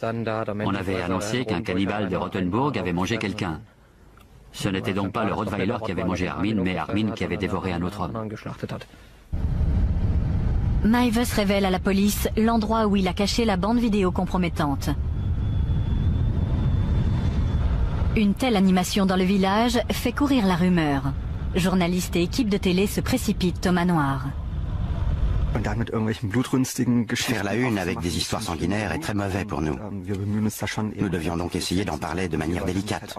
On avait annoncé qu'un cannibale de Rothenburg avait mangé quelqu'un. Ce n'était donc pas le Rottweiler qui avait mangé Armin, mais Armin qui avait dévoré un autre homme. Meiwes révèle à la police l'endroit où il a caché la bande vidéo compromettante. Une telle animation dans le village fait courir la rumeur. Journalistes et équipes de télé se précipitent au manoir. Faire la une avec des histoires sanguinaires est très mauvais pour nous. Nous devions donc essayer d'en parler de manière délicate.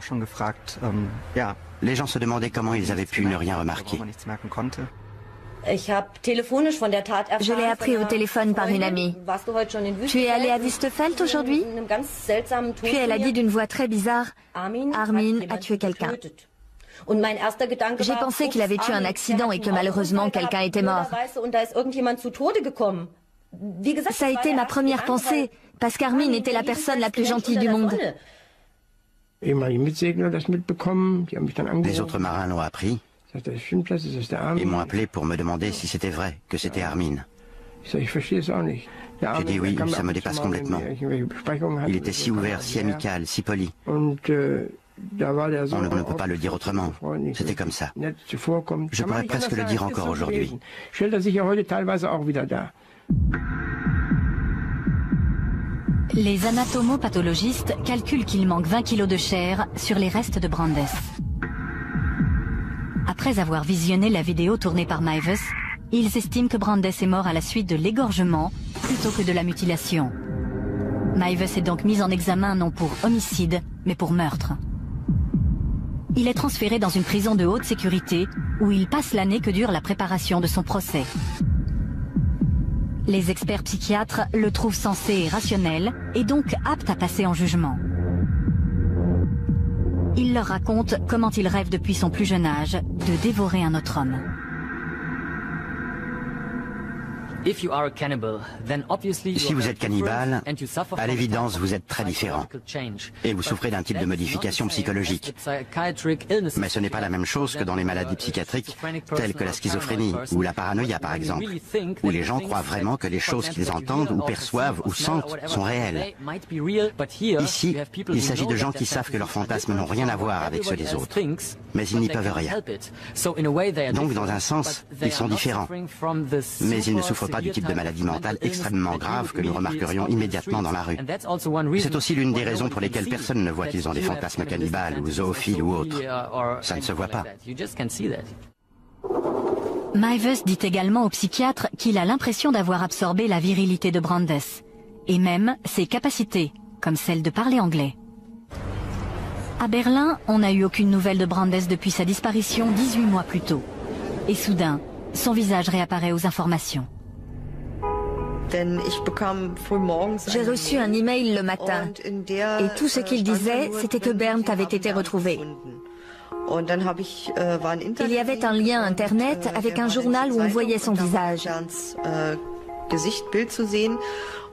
Les gens se demandaient comment ils avaient pu ne rien remarquer. Je l'ai appris au téléphone par une amie. Tu es allé à Wüstefeld aujourd'hui? Puis elle a dit d'une voix très bizarre, Armin a tué quelqu'un. J'ai pensé qu'il avait eu un accident et que malheureusement quelqu'un était mort. Ça a été ma première pensée, parce qu'Armin était la personne la plus gentille du monde. Les autres marins l'ont appris et m'ont appelé pour me demander si c'était vrai, que c'était Armin. J'ai dit oui, ça me dépasse complètement. Il était si ouvert, si amical, si poli. On ne peut pas le dire autrement. C'était comme ça. Je pourrais presque le dire encore aujourd'hui. Les anatomopathologistes calculent qu'il manque 20 kilos de chair sur les restes de Brandes. Après avoir visionné la vidéo tournée par Meiwes, ils estiment que Brandes est mort à la suite de l'égorgement plutôt que de la mutilation. Meiwes est donc mis en examen non pour homicide, mais pour meurtre. Il est transféré dans une prison de haute sécurité où il passe l'année que dure la préparation de son procès. Les experts psychiatres le trouvent sensé et rationnel et donc apte à passer en jugement. Il leur raconte comment il rêve depuis son plus jeune âge de dévorer un autre homme. Si vous êtes cannibale, à l'évidence, vous êtes très différent. Et vous souffrez d'un type de modification psychologique. Mais ce n'est pas la même chose que dans les maladies psychiatriques, telles que la schizophrénie ou la paranoïa, par exemple, où les gens croient vraiment que les choses qu'ils entendent ou perçoivent ou sentent sont réelles. Ici, il s'agit de gens qui savent que leurs fantasmes n'ont rien à voir avec ceux des autres, mais ils n'y peuvent rien. Donc, dans un sens, ils sont différents. Mais ils ne souffrent pas du type de maladie mentale extrêmement grave que nous remarquerions immédiatement dans la rue. C'est aussi l'une des raisons pour lesquelles personne ne voit qu'ils ont des fantasmes cannibales ou zoophiles ou autres. Ça ne se voit pas. Meiwes dit également au psychiatre qu'il a l'impression d'avoir absorbé la virilité de Brandes, et même ses capacités, comme celle de parler anglais. À Berlin, on n'a eu aucune nouvelle de Brandes depuis sa disparition 18 mois plus tôt. Et soudain, son visage réapparaît aux informations. J'ai reçu un email le matin et tout ce qu'il disait, c'était que Bernd avait été retrouvé. Il y avait un lien internet avec un journal où on voyait son visage.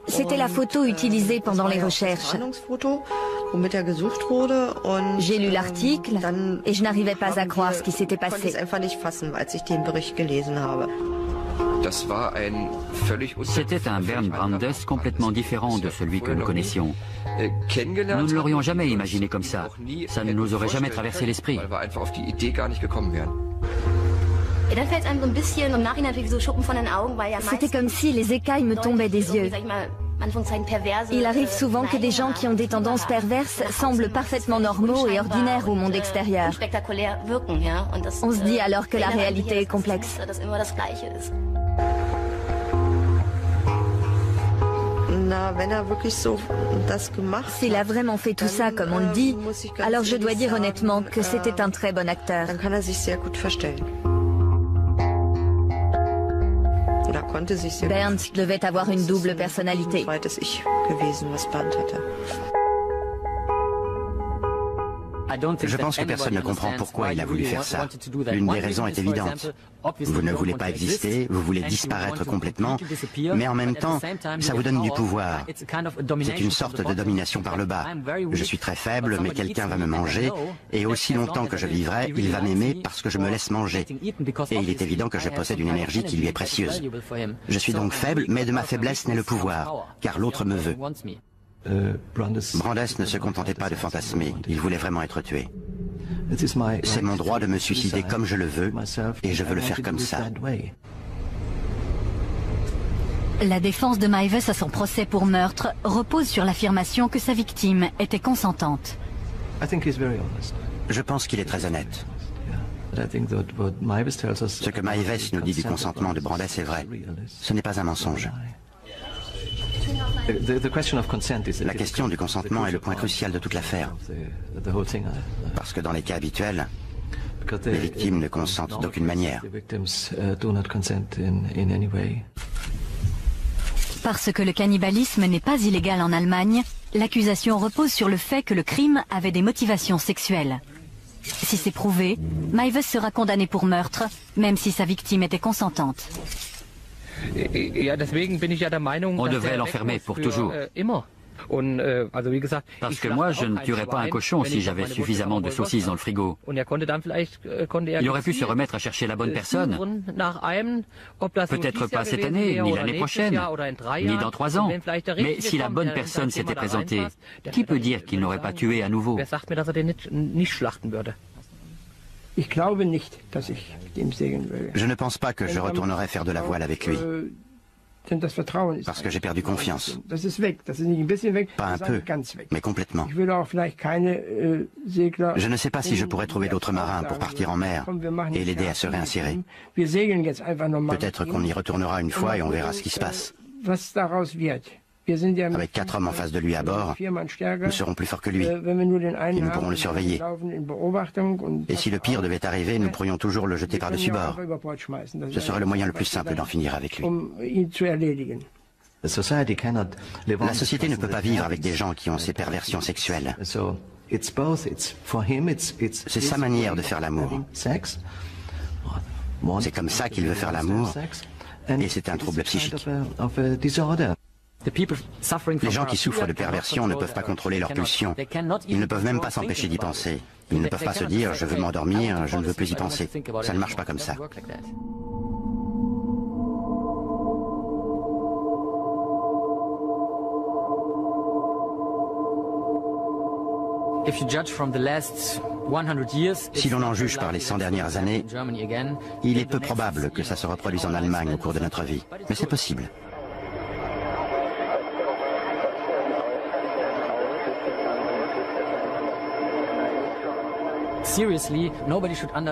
C'était la photo utilisée pendant les recherches. J'ai lu l'article et je n'arrivais pas à croire ce qui s'était passé. C'était un Bernd Brandes complètement différent de celui que nous connaissions. Nous ne l'aurions jamais imaginé comme ça. Ça ne nous aurait jamais traversé l'esprit. C'était comme si les écailles me tombaient des yeux. Il arrive souvent que des gens qui ont des tendances perverses semblent parfaitement normaux et ordinaires au monde extérieur. On se dit alors que la réalité est complexe. S'il a vraiment fait tout ça comme on le dit, alors je dois dire honnêtement que c'était un très bon acteur. Bernd devait avoir une double personnalité. Je pense que personne ne comprend pourquoi il a voulu faire ça. L'une des raisons est évidente. Vous ne voulez pas exister, vous voulez disparaître complètement, mais en même temps, ça vous donne du pouvoir. C'est une sorte de domination par le bas. Je suis très faible, mais quelqu'un va me manger, et aussi longtemps que je vivrai, il va m'aimer parce que je me laisse manger. Et il est évident que je possède une énergie qui lui est précieuse. Je suis donc faible, mais de ma faiblesse naît le pouvoir, car l'autre me veut. Brandes ne se contentait pas de fantasmer, il voulait vraiment être tué. C'est mon droit de me suicider comme je le veux, et je veux le faire comme ça. La défense de Meiwes à son procès pour meurtre repose sur l'affirmation que sa victime était consentante. Je pense qu'il est très honnête. Ce que Meiwes nous dit du consentement de Brandes est vrai. Ce n'est pas un mensonge. La question du consentement est le point crucial de toute l'affaire. Parce que dans les cas habituels, les victimes ne consentent d'aucune manière. Parce que le cannibalisme n'est pas illégal en Allemagne, l'accusation repose sur le fait que le crime avait des motivations sexuelles. Si c'est prouvé, Meiwes sera condamné pour meurtre, même si sa victime était consentante. On devrait l'enfermer pour toujours. Parce que moi, je ne tuerais pas un cochon si j'avais suffisamment de saucisses dans le frigo. Il aurait pu se remettre à chercher la bonne personne. Peut-être pas cette année, ni l'année prochaine, ni dans 3 ans. Mais si la bonne personne s'était présentée, qui peut dire qu'il n'aurait pas tué à nouveau ? Je ne pense pas que je retournerai faire de la voile avec lui. Parce que j'ai perdu confiance. Pas un peu, mais complètement. Je ne sais pas si je pourrais trouver d'autres marins pour partir en mer et l'aider à se réinsérer. Peut-être qu'on y retournera une fois et on verra ce qui se passe. Avec 4 hommes en face de lui à bord, nous serons plus forts que lui et nous pourrons le surveiller. Et si le pire devait arriver, nous pourrions toujours le jeter par-dessus bord. Ce serait le moyen le plus simple d'en finir avec lui. La société ne peut pas vivre avec des gens qui ont ces perversions sexuelles. C'est sa manière de faire l'amour. C'est comme ça qu'il veut faire l'amour. Et c'est un trouble psychique. Les gens qui souffrent de perversion ne peuvent pas contrôler leurs pulsions. Ils ne peuvent même pas s'empêcher d'y penser. Ils ne peuvent pas se dire « je veux m'endormir, je ne veux plus y penser ». Ça ne marche pas comme ça. Si l'on en juge par les 100 dernières années, il est peu probable que ça se reproduise en Allemagne au cours de notre vie. Mais c'est possible.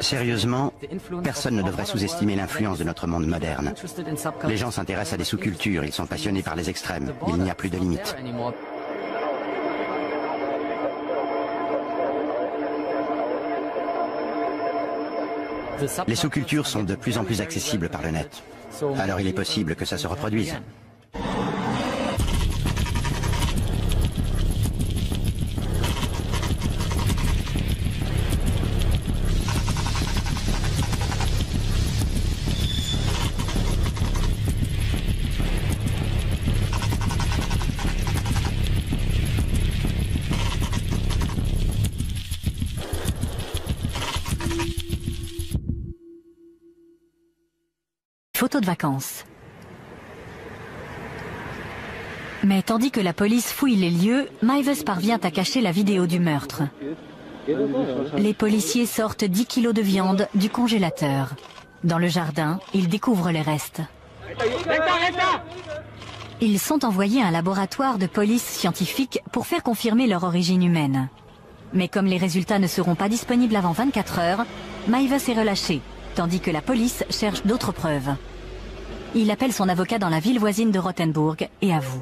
Sérieusement, personne ne devrait sous-estimer l'influence de notre monde moderne. Les gens s'intéressent à des sous-cultures, ils sont passionnés par les extrêmes. Il n'y a plus de limites. Les sous-cultures sont de plus en plus accessibles par le net. Alors il est possible que ça se reproduise. Photos de vacances. Mais tandis que la police fouille les lieux, Meiwes parvient à cacher la vidéo du meurtre. Les policiers sortent 10 kilos de viande du congélateur. Dans le jardin, ils découvrent les restes. Ils sont envoyés à un laboratoire de police scientifique pour faire confirmer leur origine humaine. Mais comme les résultats ne seront pas disponibles avant 24 heures, Meiwes est relâché, tandis que la police cherche d'autres preuves. Il appelle son avocat dans la ville voisine de Rothenburg et avoue.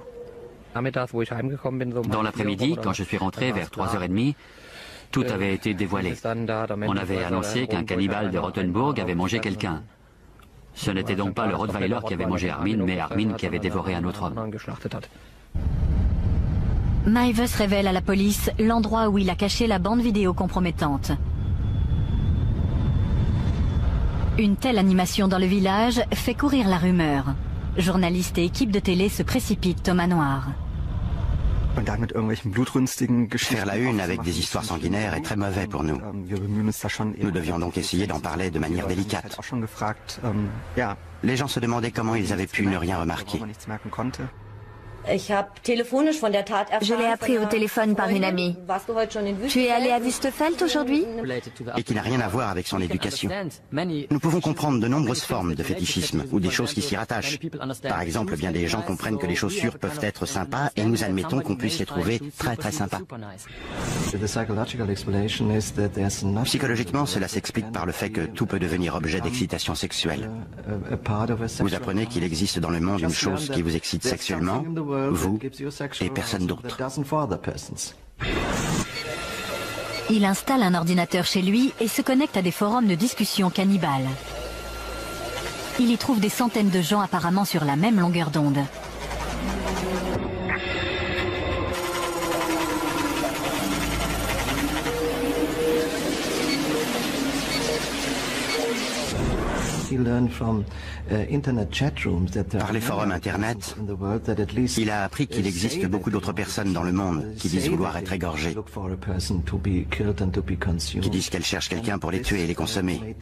Dans l'après-midi, quand je suis rentré vers 3h30, tout avait été dévoilé. On avait annoncé qu'un cannibale de Rothenburg avait mangé quelqu'un. Ce n'était donc pas le Rottweiler qui avait mangé Armin, mais Armin qui avait dévoré un autre homme. Meiwes révèle à la police l'endroit où il a caché la bande vidéo compromettante. Une telle animation dans le village fait courir la rumeur. Journalistes et équipes de télé se précipitent au manoir. Faire la une avec des histoires sanguinaires est très mauvais pour nous. Nous devions donc essayer d'en parler de manière délicate. Les gens se demandaient comment ils avaient pu ne rien remarquer. Je l'ai appris au téléphone par une amie. Tu es allé à Wüstefeld aujourd'hui? Et qui n'a rien à voir avec son éducation. Nous pouvons comprendre de nombreuses formes de fétichisme ou des choses qui s'y rattachent. Par exemple, bien des gens comprennent que les chaussures peuvent être sympas et nous admettons qu'on puisse les trouver très très sympas. Psychologiquement, cela s'explique par le fait que tout peut devenir objet d'excitation sexuelle. Vous apprenez qu'il existe dans le monde une chose qui vous excite sexuellement, vous et personne d'autre. Il installe un ordinateur chez lui et se connecte à des forums de discussion cannibales. Il y trouve des centaines de gens apparemment sur la même longueur d'onde. Par les forums Internet, il a appris qu'il existe beaucoup d'autres personnes dans le monde qui disent vouloir être égorgées, qui disent qu'elles cherchent quelqu'un pour les tuer et les consommer,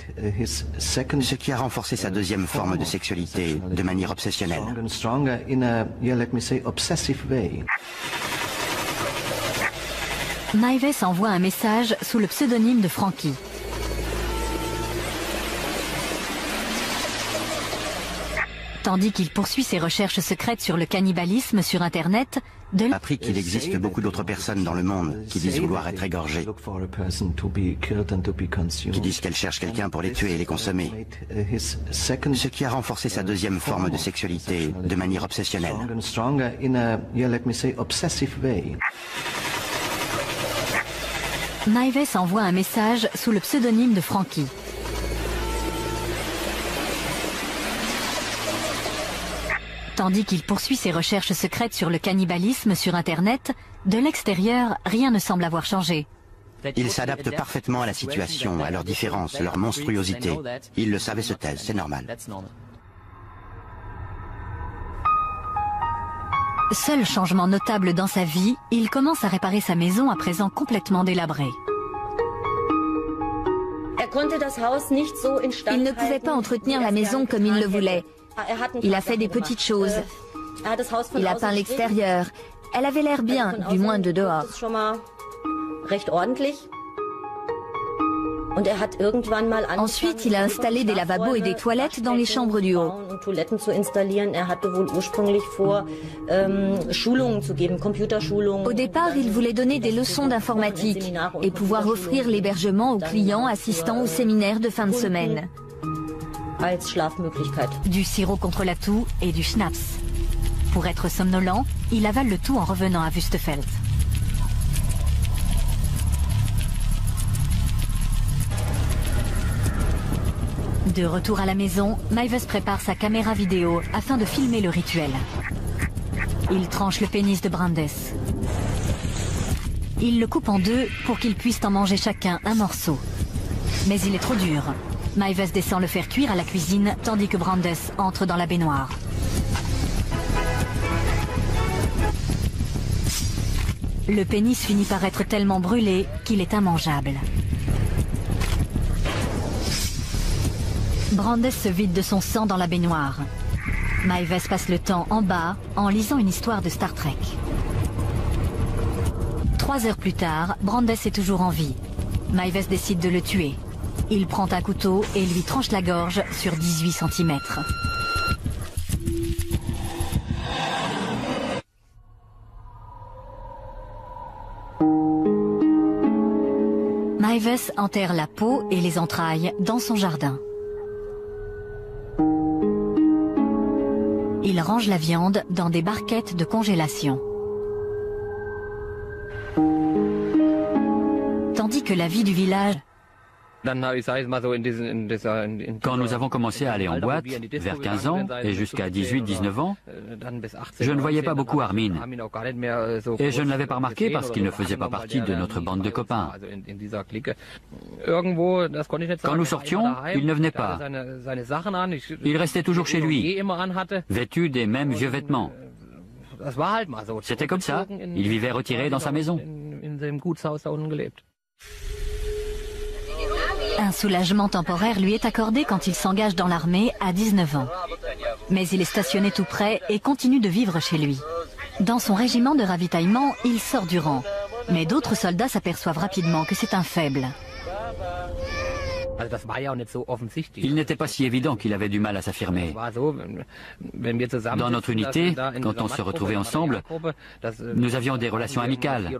ce qui a renforcé sa deuxième forme de sexualité de manière obsessionnelle. Meiwes envoie un message sous le pseudonyme de Frankie. Tandis qu'il poursuit ses recherches secrètes sur le cannibalisme sur Internet, Il a appris qu'il existe beaucoup d'autres personnes dans le monde qui disent vouloir être égorgées, qui disent qu'elles cherchent quelqu'un pour les tuer et les consommer, ce qui a renforcé sa deuxième forme de sexualité de manière obsessionnelle. Meiwes envoie un message sous le pseudonyme de Frankie. Tandis qu'il poursuit ses recherches secrètes sur le cannibalisme sur Internet, de l'extérieur, rien ne semble avoir changé. Ils s'adaptent parfaitement à la situation, à leurs différences, leur monstruosité. Ils le savent et se taisent, c'est normal. Seul changement notable dans sa vie, il commence à réparer sa maison à présent complètement délabrée. Il ne pouvait pas entretenir la maison comme il le voulait. Il a fait des petites choses. Il a peint l'extérieur. Elle avait l'air bien, du moins de dehors. Ensuite, il a installé des lavabos et des toilettes dans les chambres du haut. Au départ, il voulait donner des leçons d'informatique et pouvoir offrir l'hébergement aux clients assistant au séminaire de fin de semaine. Du sirop contre la toux et du schnapps. Pour être somnolent, il avale le tout en revenant à Wüstefeld. De retour à la maison, Meiwes prépare sa caméra vidéo afin de filmer le rituel. Il tranche le pénis de Brandes. Il le coupe en deux pour qu'ils puissent en manger chacun un morceau. Mais il est trop dur. Meiwes descend le faire cuire à la cuisine tandis que Brandes entre dans la baignoire. Le pénis finit par être tellement brûlé qu'il est immangeable. Brandes se vide de son sang dans la baignoire. Meiwes passe le temps en bas en lisant une histoire de Star Trek. 3 heures plus tard, Brandes est toujours en vie. Meiwes décide de le tuer. Il prend un couteau et lui tranche la gorge sur 18 cm. Meiwes enterre la peau et les entrailles dans son jardin. Il range la viande dans des barquettes de congélation. Tandis que la vie du village... Quand nous avons commencé à aller en boîte, vers 15 ans et jusqu'à 18-19 ans, je ne voyais pas beaucoup Armin. Et je ne l'avais pas remarqué parce qu'il ne faisait pas partie de notre bande de copains. Quand nous sortions, il ne venait pas. Il restait toujours chez lui, vêtu des mêmes vieux vêtements. C'était comme ça, il vivait retiré dans sa maison. Un soulagement temporaire lui est accordé quand il s'engage dans l'armée à 19 ans. Mais il est stationné tout près et continue de vivre chez lui. Dans son régiment de ravitaillement, il sort du rang. Mais d'autres soldats s'aperçoivent rapidement que c'est un faible. Il n'était pas si évident qu'il avait du mal à s'affirmer. Dans notre unité, quand on se retrouvait ensemble, nous avions des relations amicales.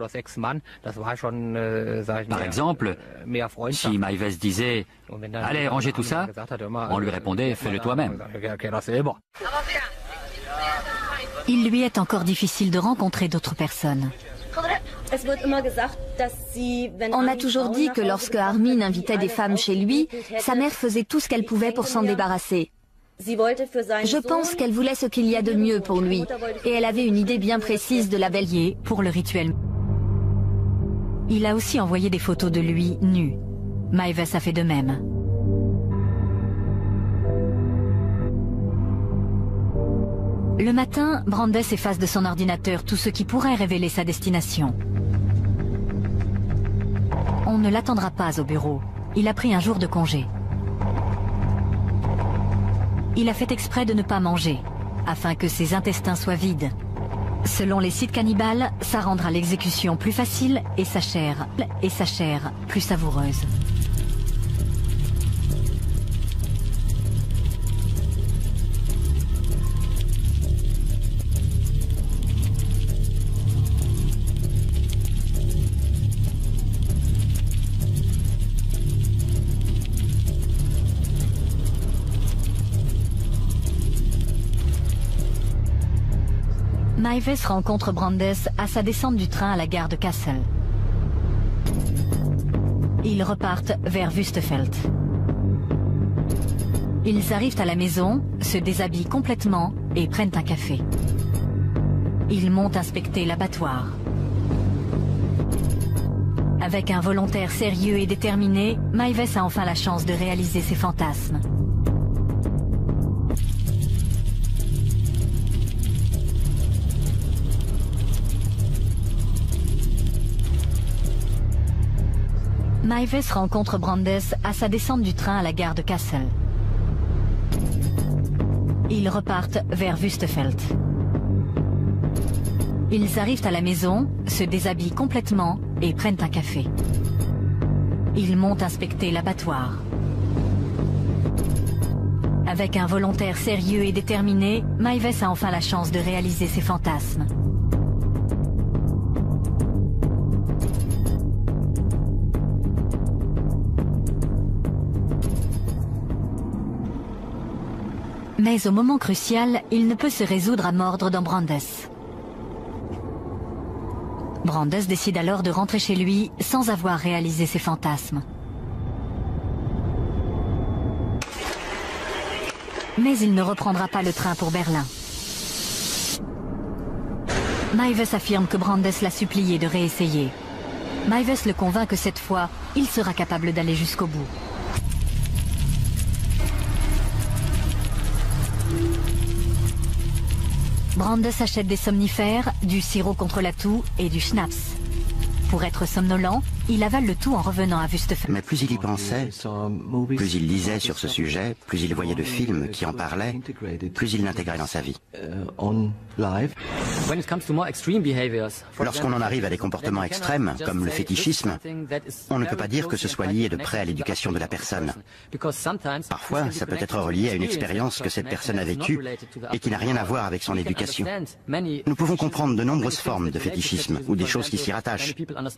Par exemple, si Meiwes disait « Allez, rangez tout ça », on lui répondait « Fais-le toi-même ». Il lui est encore difficile de rencontrer d'autres personnes. On a toujours dit que lorsque Armin invitait des femmes chez lui, sa mère faisait tout ce qu'elle pouvait pour s'en débarrasser. Je pense qu'elle voulait ce qu'il y a de mieux pour lui, et elle avait une idée bien précise de la belle pour le rituel. Il a aussi envoyé des photos de lui nu. Meiwes a fait de même. Le matin, Brandes efface de son ordinateur tout ce qui pourrait révéler sa destination. On ne l'attendra pas au bureau. Il a pris un jour de congé. Il a fait exprès de ne pas manger, afin que ses intestins soient vides. Selon les sites cannibales, ça rendra l'exécution plus facile et sa chair plus savoureuse. Meiwes rencontre Brandes à sa descente du train à la gare de Kassel. Ils repartent vers Wüstefeld. Ils arrivent à la maison, se déshabillent complètement et prennent un café. Ils montent inspecter l'abattoir. Avec un volontaire sérieux et déterminé, Meiwes a enfin la chance de réaliser ses fantasmes. Maives rencontre Brandes à sa descente du train à la gare de Kassel. Ils repartent vers Wüstefeld. Ils arrivent à la maison, se déshabillent complètement et prennent un café. Ils montent inspecter l'abattoir. Avec un volontaire sérieux et déterminé, Maives a enfin la chance de réaliser ses fantasmes. Mais au moment crucial, il ne peut se résoudre à mordre dans Brandes. Brandes décide alors de rentrer chez lui sans avoir réalisé ses fantasmes. Mais il ne reprendra pas le train pour Berlin. Maives affirme que Brandes l'a supplié de réessayer. Maives le convainc que cette fois, il sera capable d'aller jusqu'au bout. Brandes achète des somnifères, du sirop contre la toux et du schnapps. Pour être somnolent, il avale le tout en revenant à Wüstefeld. Mais plus il y pensait, plus il lisait sur ce sujet, plus il voyait de films qui en parlaient, plus il l'intégrait dans sa vie. Lorsqu'on en arrive à des comportements extrêmes, comme le fétichisme, on ne peut pas dire que ce soit lié de près à l'éducation de la personne. Parfois, ça peut être relié à une expérience que cette personne a vécue et qui n'a rien à voir avec son éducation. Nous pouvons comprendre de nombreuses formes de fétichisme ou des choses qui s'y rattachent.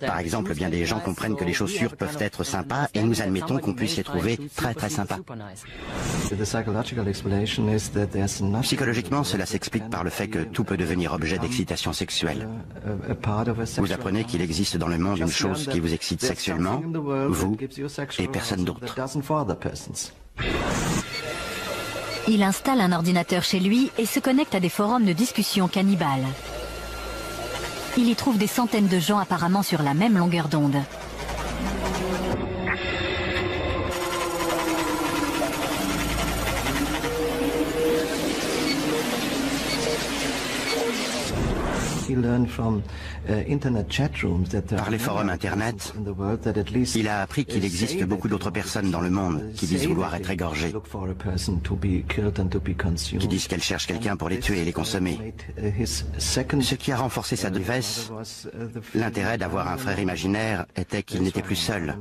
Par exemple, bien des gens comprennent que les chaussures peuvent être sympas et nous admettons qu'on puisse les trouver très très sympas. Psychologiquement, cela s'explique par le fait que tout peut devenir objet d'excitation sexuelle. Vous apprenez qu'il existe dans le monde une chose qui vous excite sexuellement, vous et personne d'autre. Il installe un ordinateur chez lui et se connecte à des forums de discussion cannibales. Il y trouve des centaines de gens apparemment sur la même longueur d'onde. Par les forums Internet, il a appris qu'il existe beaucoup d'autres personnes dans le monde qui disent vouloir être égorgées, qui disent qu'elles cherchent quelqu'un pour les tuer et les consommer. Ce qui a renforcé sa dévesse, l'intérêt d'avoir un frère imaginaire était qu'il n'était plus seul.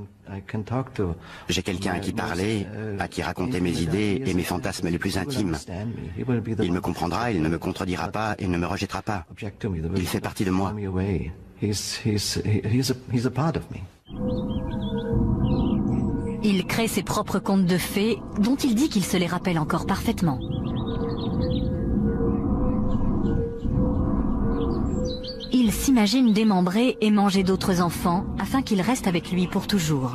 J'ai quelqu'un à qui parler, à qui raconter mes idées et mes fantasmes les plus intimes. Il me comprendra, il ne me contredira pas et ne me rejettera pas. Il fait partie de moi. Il crée ses propres contes de fées, dont il dit qu'il se les rappelle encore parfaitement. Il s'imagine démembrer et manger d'autres enfants afin qu'ils restent avec lui pour toujours.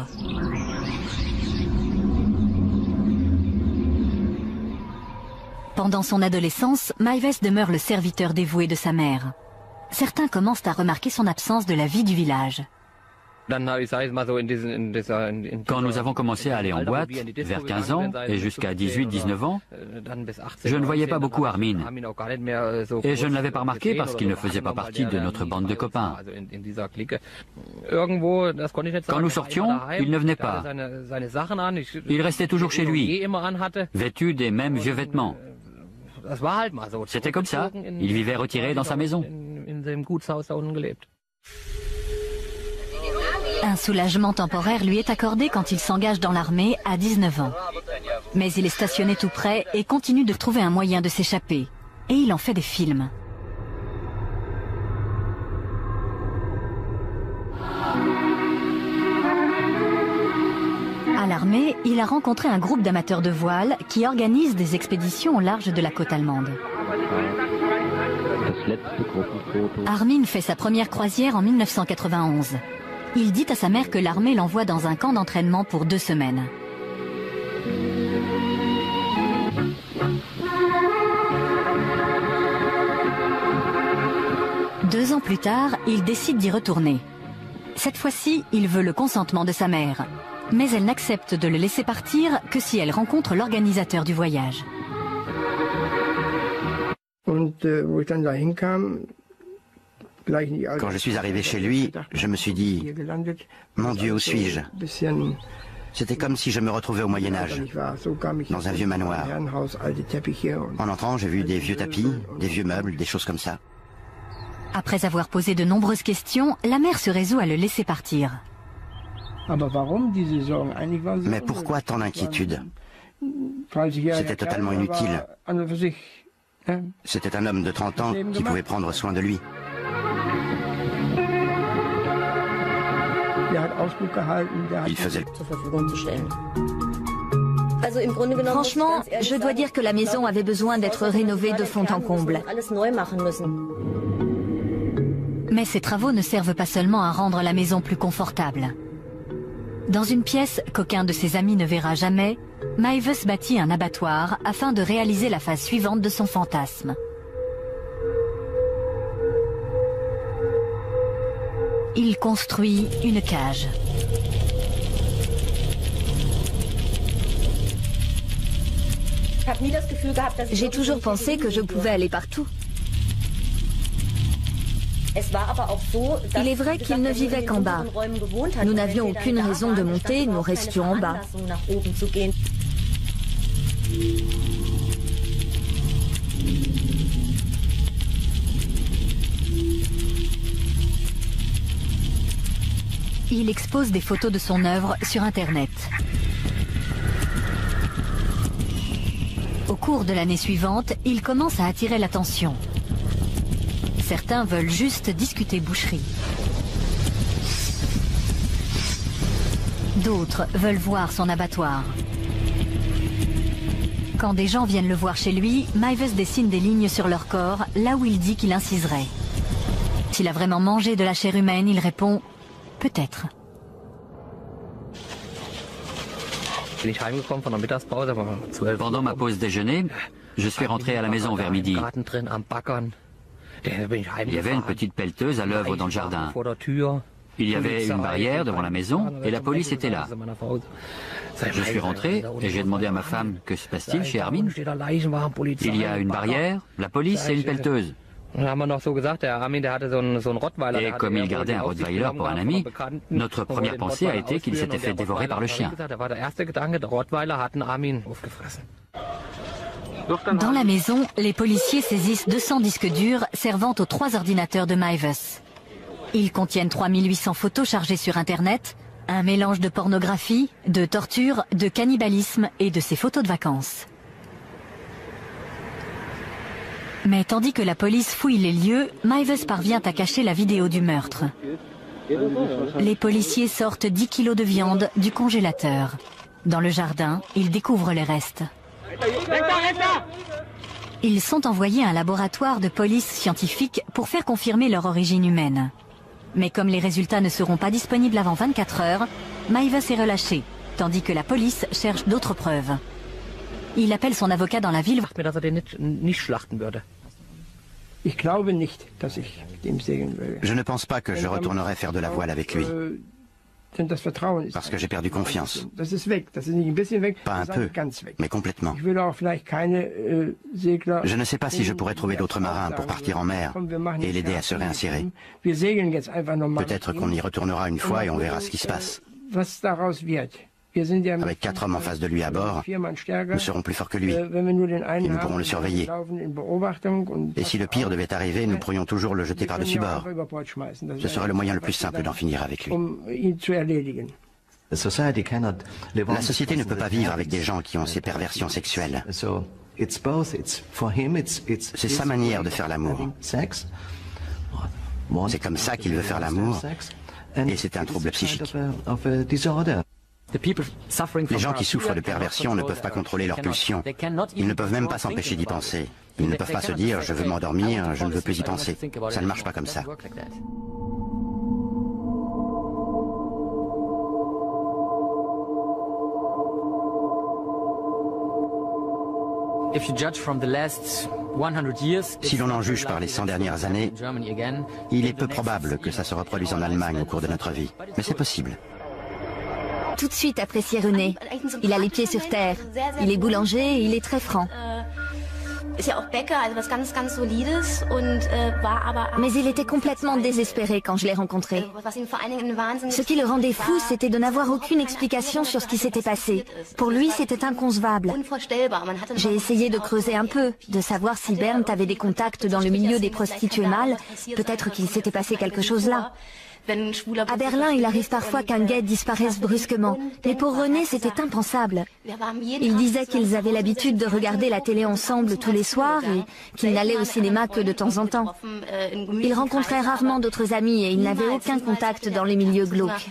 Pendant son adolescence, Maives demeure le serviteur dévoué de sa mère. Certains commencent à remarquer son absence de la vie du village. Quand nous avons commencé à aller en boîte, vers 15 ans et jusqu'à 18-19 ans, je ne voyais pas beaucoup Armin. Et je ne l'avais pas remarqué parce qu'il ne faisait pas partie de notre bande de copains. Quand nous sortions, il ne venait pas. Il restait toujours chez lui, vêtu des mêmes vieux vêtements. C'était comme ça. Il vivait retiré dans sa maison. Un soulagement temporaire lui est accordé quand il s'engage dans l'armée à 19 ans. Mais il est stationné tout près et continue de trouver un moyen de s'échapper. Et il en fait des films. À l'armée, il a rencontré un groupe d'amateurs de voile qui organise des expéditions au large de la côte allemande. Armin fait sa première croisière en 1991. Il dit à sa mère que l'armée l'envoie dans un camp d'entraînement pour 2 semaines. Deux ans plus tard, il décide d'y retourner. Cette fois-ci, il veut le consentement de sa mère. Mais elle n'accepte de le laisser partir que si elle rencontre l'organisateur du voyage. Quand je suis arrivé chez lui, je me suis dit, mon Dieu, où suis-je? C'était comme si je me retrouvais au Moyen-Âge, dans un vieux manoir. En entrant, j'ai vu des vieux tapis, des vieux meubles, des choses comme ça. Après avoir posé de nombreuses questions, la mère se résout à le laisser partir. Mais pourquoi tant d'inquiétude? C'était totalement inutile. C'était un homme de 30 ans qui pouvait prendre soin de lui. Il faisait... Franchement, je dois dire que la maison avait besoin d'être rénovée de fond en comble. Mais ces travaux ne servent pas seulement à rendre la maison plus confortable. Dans une pièce qu'aucun de ses amis ne verra jamais, Meiwes bâtit un abattoir afin de réaliser la phase suivante de son fantasme. Il construit une cage. J'ai toujours pensé que je pouvais aller partout. Il est vrai qu'il ne vivait qu'en bas. Nous n'avions aucune raison de monter, nous restions en bas. Il expose des photos de son œuvre sur Internet. Au cours de l'année suivante, il commence à attirer l'attention. Certains veulent juste discuter boucherie. D'autres veulent voir son abattoir. Quand des gens viennent le voir chez lui, Meiwes dessine des lignes sur leur corps, là où il dit qu'il inciserait. S'il a vraiment mangé de la chair humaine, il répond « peut-être ». Pendant ma pause déjeuner, je suis rentré à la maison vers midi. Il y avait une petite pelleteuse à l'œuvre dans le jardin. Il y avait une barrière devant la maison et la police était là. Je suis rentré et j'ai demandé à ma femme que se passe-t-il chez Armin. Il y a une barrière, la police et une pelleteuse. Et comme il gardait un Rottweiler pour un ami, notre première pensée a été qu'il s'était fait dévorer par le chien. Dans la maison, les policiers saisissent 200 disques durs servant aux 3 ordinateurs de Meiwes. Ils contiennent 3800 photos chargées sur Internet, un mélange de pornographie, de torture, de cannibalisme et de ses photos de vacances. Mais tandis que la police fouille les lieux, Meiwes parvient à cacher la vidéo du meurtre. Les policiers sortent 10 kilos de viande du congélateur. Dans le jardin, ils découvrent les restes. Ils sont envoyés à un laboratoire de police scientifique pour faire confirmer leur origine humaine. Mais comme les résultats ne seront pas disponibles avant 24 heures, Meiwes est relâché, tandis que la police cherche d'autres preuves. Il appelle son avocat dans la ville. Je ne pense pas que je retournerai faire de la voile avec lui. Parce que j'ai perdu confiance. Pas un peu, mais complètement. Je ne sais pas si je pourrais trouver d'autres marins pour partir en mer et l'aider à se réinsérer. Peut-être qu'on y retournera une fois et on verra ce qui se passe. Avec 4 hommes en face de lui à bord, nous serons plus forts que lui et nous pourrons le surveiller. Et si le pire devait arriver, nous pourrions toujours le jeter par-dessus bord. Ce serait le moyen le plus simple d'en finir avec lui. La société ne peut pas vivre avec des gens qui ont ces perversions sexuelles. C'est sa manière de faire l'amour. C'est comme ça qu'il veut faire l'amour et c'est un trouble psychique. Les gens qui souffrent de perversion ne peuvent pas contrôler leurs pulsions. Ils ne peuvent même pas s'empêcher d'y penser. Ils ne peuvent pas se dire « je veux m'endormir, je ne veux plus y penser ». Ça ne marche pas comme ça. Si l'on en juge par les 100 dernières années, il est peu probable que ça se reproduise en Allemagne au cours de notre vie. Mais c'est possible. Tout de suite apprécié René. Il a les pieds sur terre. Il est boulanger et il est très franc. Mais il était complètement désespéré quand je l'ai rencontré. Ce qui le rendait fou, c'était de n'avoir aucune explication sur ce qui s'était passé. Pour lui, c'était inconcevable. J'ai essayé de creuser un peu, de savoir si Bernd avait des contacts dans le milieu des prostituées mâles. Peut-être qu'il s'était passé quelque chose là. À Berlin, il arrive parfois qu'un gay disparaisse brusquement. Mais pour René, c'était impensable. Il disait qu'ils avaient l'habitude de regarder la télé ensemble tous les soirs et qu'ils n'allaient au cinéma que de temps en temps. Il rencontrait rarement d'autres amis et il n'avait aucun contact dans les milieux glauques.